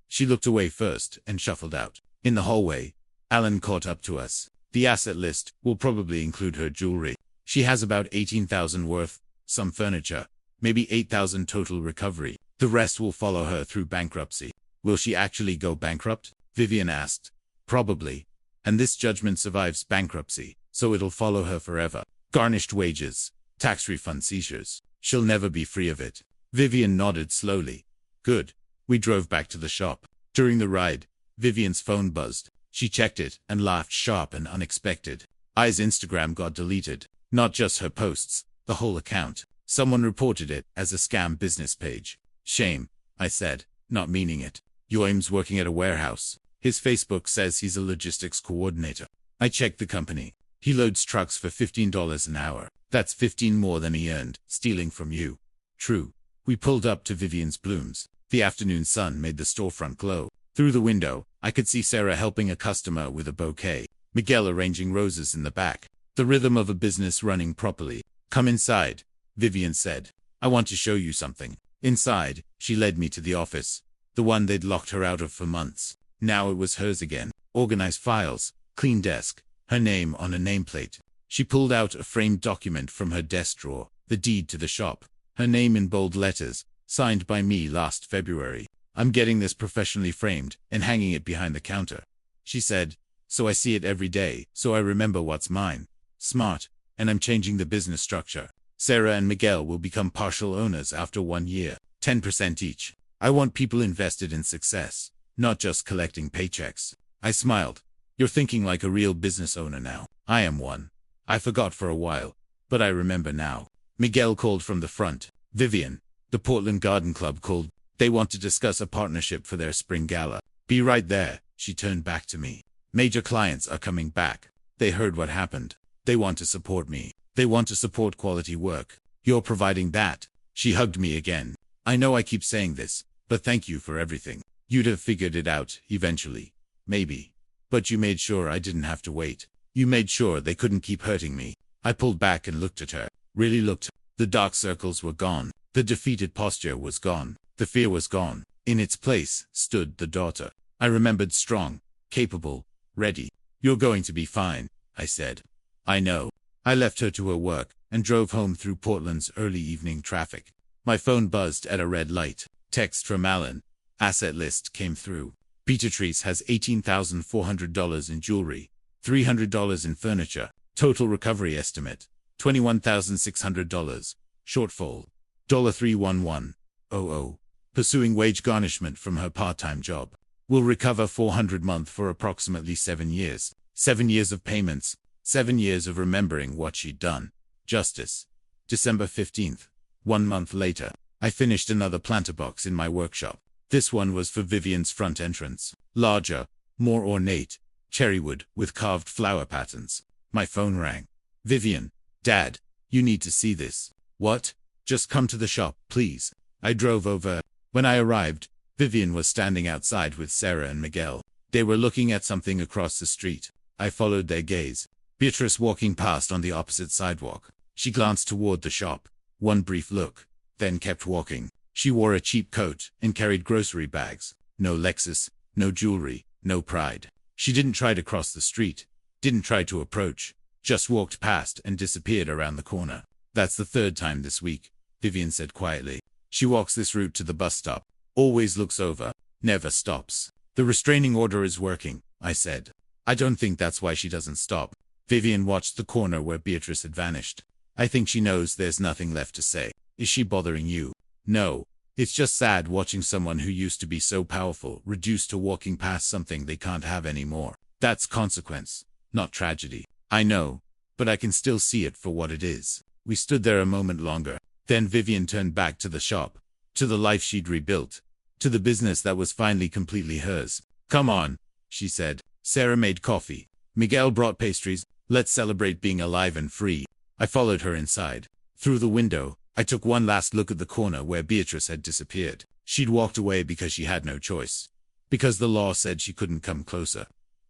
She looked away first and shuffled out. In the hallway, Alan caught up to us. The asset list will probably include her jewelry. She has about $18,000 worth, some furniture, maybe $8,000 total recovery. The rest will follow her through bankruptcy. Will she actually go bankrupt? Vivian asked. Probably. And this judgment survives bankruptcy, so it'll follow her forever. Garnished wages, tax refund seizures. She'll never be free of it. Vivian nodded slowly. Good. We drove back to the shop. During the ride, Vivian's phone buzzed. She checked it and laughed sharp and unexpected. I's Instagram got deleted. Not just her posts, the whole account. Someone reported it as a scam business page. Shame, I said, not meaning it. Yoim's working at a warehouse. His Facebook says he's a logistics coordinator. I checked the company. He loads trucks for $15 an hour. That's 15 more than he earned, stealing from you. True. We pulled up to Vivian's Blooms. The afternoon sun made the storefront glow. Through the window, I could see Sarah helping a customer with a bouquet, Miguel arranging roses in the back. The rhythm of a business running properly. Come inside, Vivian said. I want to show you something. Inside, she led me to the office. The one they'd locked her out of for months. Now it was hers again. Organized files, clean desk, her name on a nameplate. She pulled out a framed document from her desk drawer, the deed to the shop. Her name in bold letters, signed by me last February. I'm getting this professionally framed and hanging it behind the counter. She said, so I see it every day, so I remember what's mine. Smart, and I'm changing the business structure. Sarah and Miguel will become partial owners after 1 year, 10% each. I want people invested in success, not just collecting paychecks. I smiled. You're thinking like a real business owner now. I am one. I forgot for a while, but I remember now. Miguel called from the front. Vivian, the Portland Garden Club called. They want to discuss a partnership for their spring gala. Be right there, she turned back to me. Major clients are coming back. They heard what happened. They want to support me. They want to support quality work. You're providing that. She hugged me again. I know I keep saying this, but thank you for everything. You'd have figured it out, eventually. Maybe. But you made sure I didn't have to wait. You made sure they couldn't keep hurting me. I pulled back and looked at her. Really looked. The dark circles were gone. The defeated posture was gone. The fear was gone. In its place stood the daughter. I remembered strong, capable, ready. You're going to be fine, I said. I know. I left her to her work and drove home through Portland's early evening traffic. My phone buzzed at a red light. Text from Alan. Asset list came through. Beatrice has $18,400 in jewelry, $300 in furniture. Total recovery estimate, $21,600. Shortfall, $311,000. Pursuing wage garnishment from her part-time job. Will recover $400 a month for approximately 7 years. 7 years of payments. 7 years of remembering what she'd done. Justice. December 15th. 1 month later, I finished another planter box in my workshop. This one was for Vivian's front entrance. Larger, more ornate, cherrywood with carved flower patterns. My phone rang. Vivian. Dad, you need to see this. What? Just come to the shop, please. I drove over. When I arrived, Vivian was standing outside with Sarah and Miguel. They were looking at something across the street. I followed their gaze. Beatrice walking past on the opposite sidewalk. She glanced toward the shop. One brief look, then kept walking. She wore a cheap coat and carried grocery bags. No Lexus, no jewelry, no pride. She didn't try to cross the street, didn't try to approach, just walked past and disappeared around the corner. That's the 3rd time this week, Vivian said quietly. She walks this route to the bus stop, always looks over, never stops. The restraining order is working, I said. I don't think that's why she doesn't stop. Vivian watched the corner where Beatrice had vanished. I think she knows there's nothing left to say. Is she bothering you? No. It's just sad watching someone who used to be so powerful reduced to walking past something they can't have anymore. That's consequence, not tragedy. I know, but I can still see it for what it is. We stood there a moment longer. Then Vivian turned back to the shop, to the life she'd rebuilt, to the business that was finally completely hers. Come on, she said. Sarah made coffee. Miguel brought pastries. Let's celebrate being alive and free. I followed her inside. Through the window, I took one last look at the corner where Beatrice had disappeared. She'd walked away because she had no choice. Because the law said she couldn't come closer.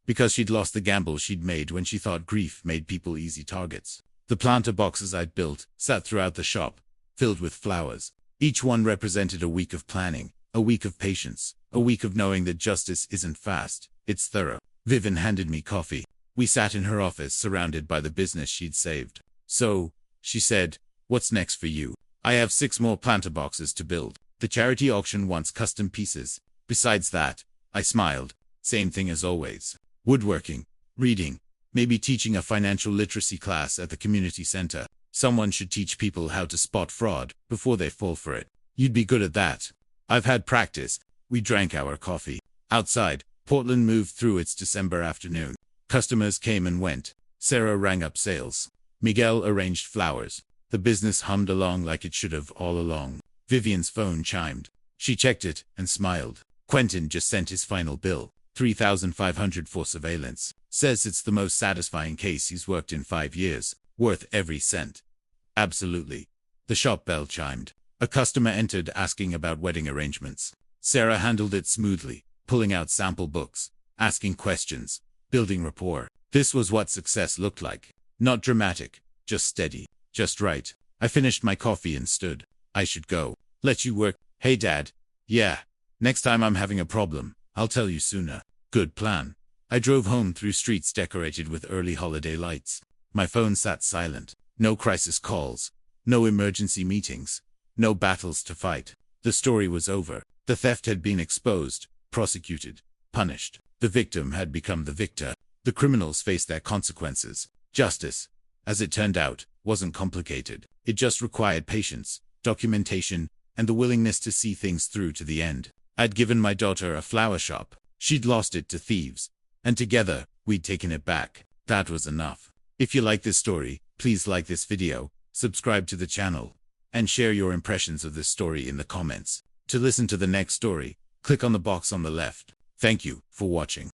Because she'd lost the gamble she'd made when she thought grief made people easy targets. The planter boxes I'd built sat throughout the shop, filled with flowers. Each one represented a week of planning, a week of patience, a week of knowing that justice isn't fast, it's thorough. Vivian handed me coffee. We sat in her office surrounded by the business she'd saved. So, she said, what's next for you? I have 6 more planter boxes to build. The charity auction wants custom pieces. Besides that, I smiled. Same thing as always. Woodworking, reading, maybe teaching a financial literacy class at the community center. Someone should teach people how to spot fraud before they fall for it. You'd be good at that. I've had practice. We drank our coffee. Outside, Portland moved through its December afternoon. Customers came and went. Sarah rang up sales. Miguel arranged flowers. The business hummed along like it should have all along. Vivian's phone chimed. She checked it and smiled. Quentin just sent his final bill, 3,500 for surveillance. Says it's the most satisfying case he's worked in 5 years. Worth every cent. Absolutely. The shop bell chimed. A customer entered asking about wedding arrangements. Sarah handled it smoothly, pulling out sample books, asking questions, building rapport. This was what success looked like. Not dramatic, just steady, just right. I finished my coffee and stood. I should go. Let you work. Hey Dad. Yeah. Next time I'm having a problem, I'll tell you sooner. Good plan. I drove home through streets decorated with early holiday lights. My phone sat silent. No crisis calls. No emergency meetings. No battles to fight. The story was over. The theft had been exposed, prosecuted, punished. The victim had become the victor. The criminals faced their consequences. Justice, as it turned out, wasn't complicated. It just required patience, documentation, and the willingness to see things through to the end. I'd given my daughter a flower shop. She'd lost it to thieves. And together, we'd taken it back. That was enough. If you like this story, please like this video, subscribe to the channel, and share your impressions of this story in the comments. To listen to the next story, click on the box on the left. Thank you for watching.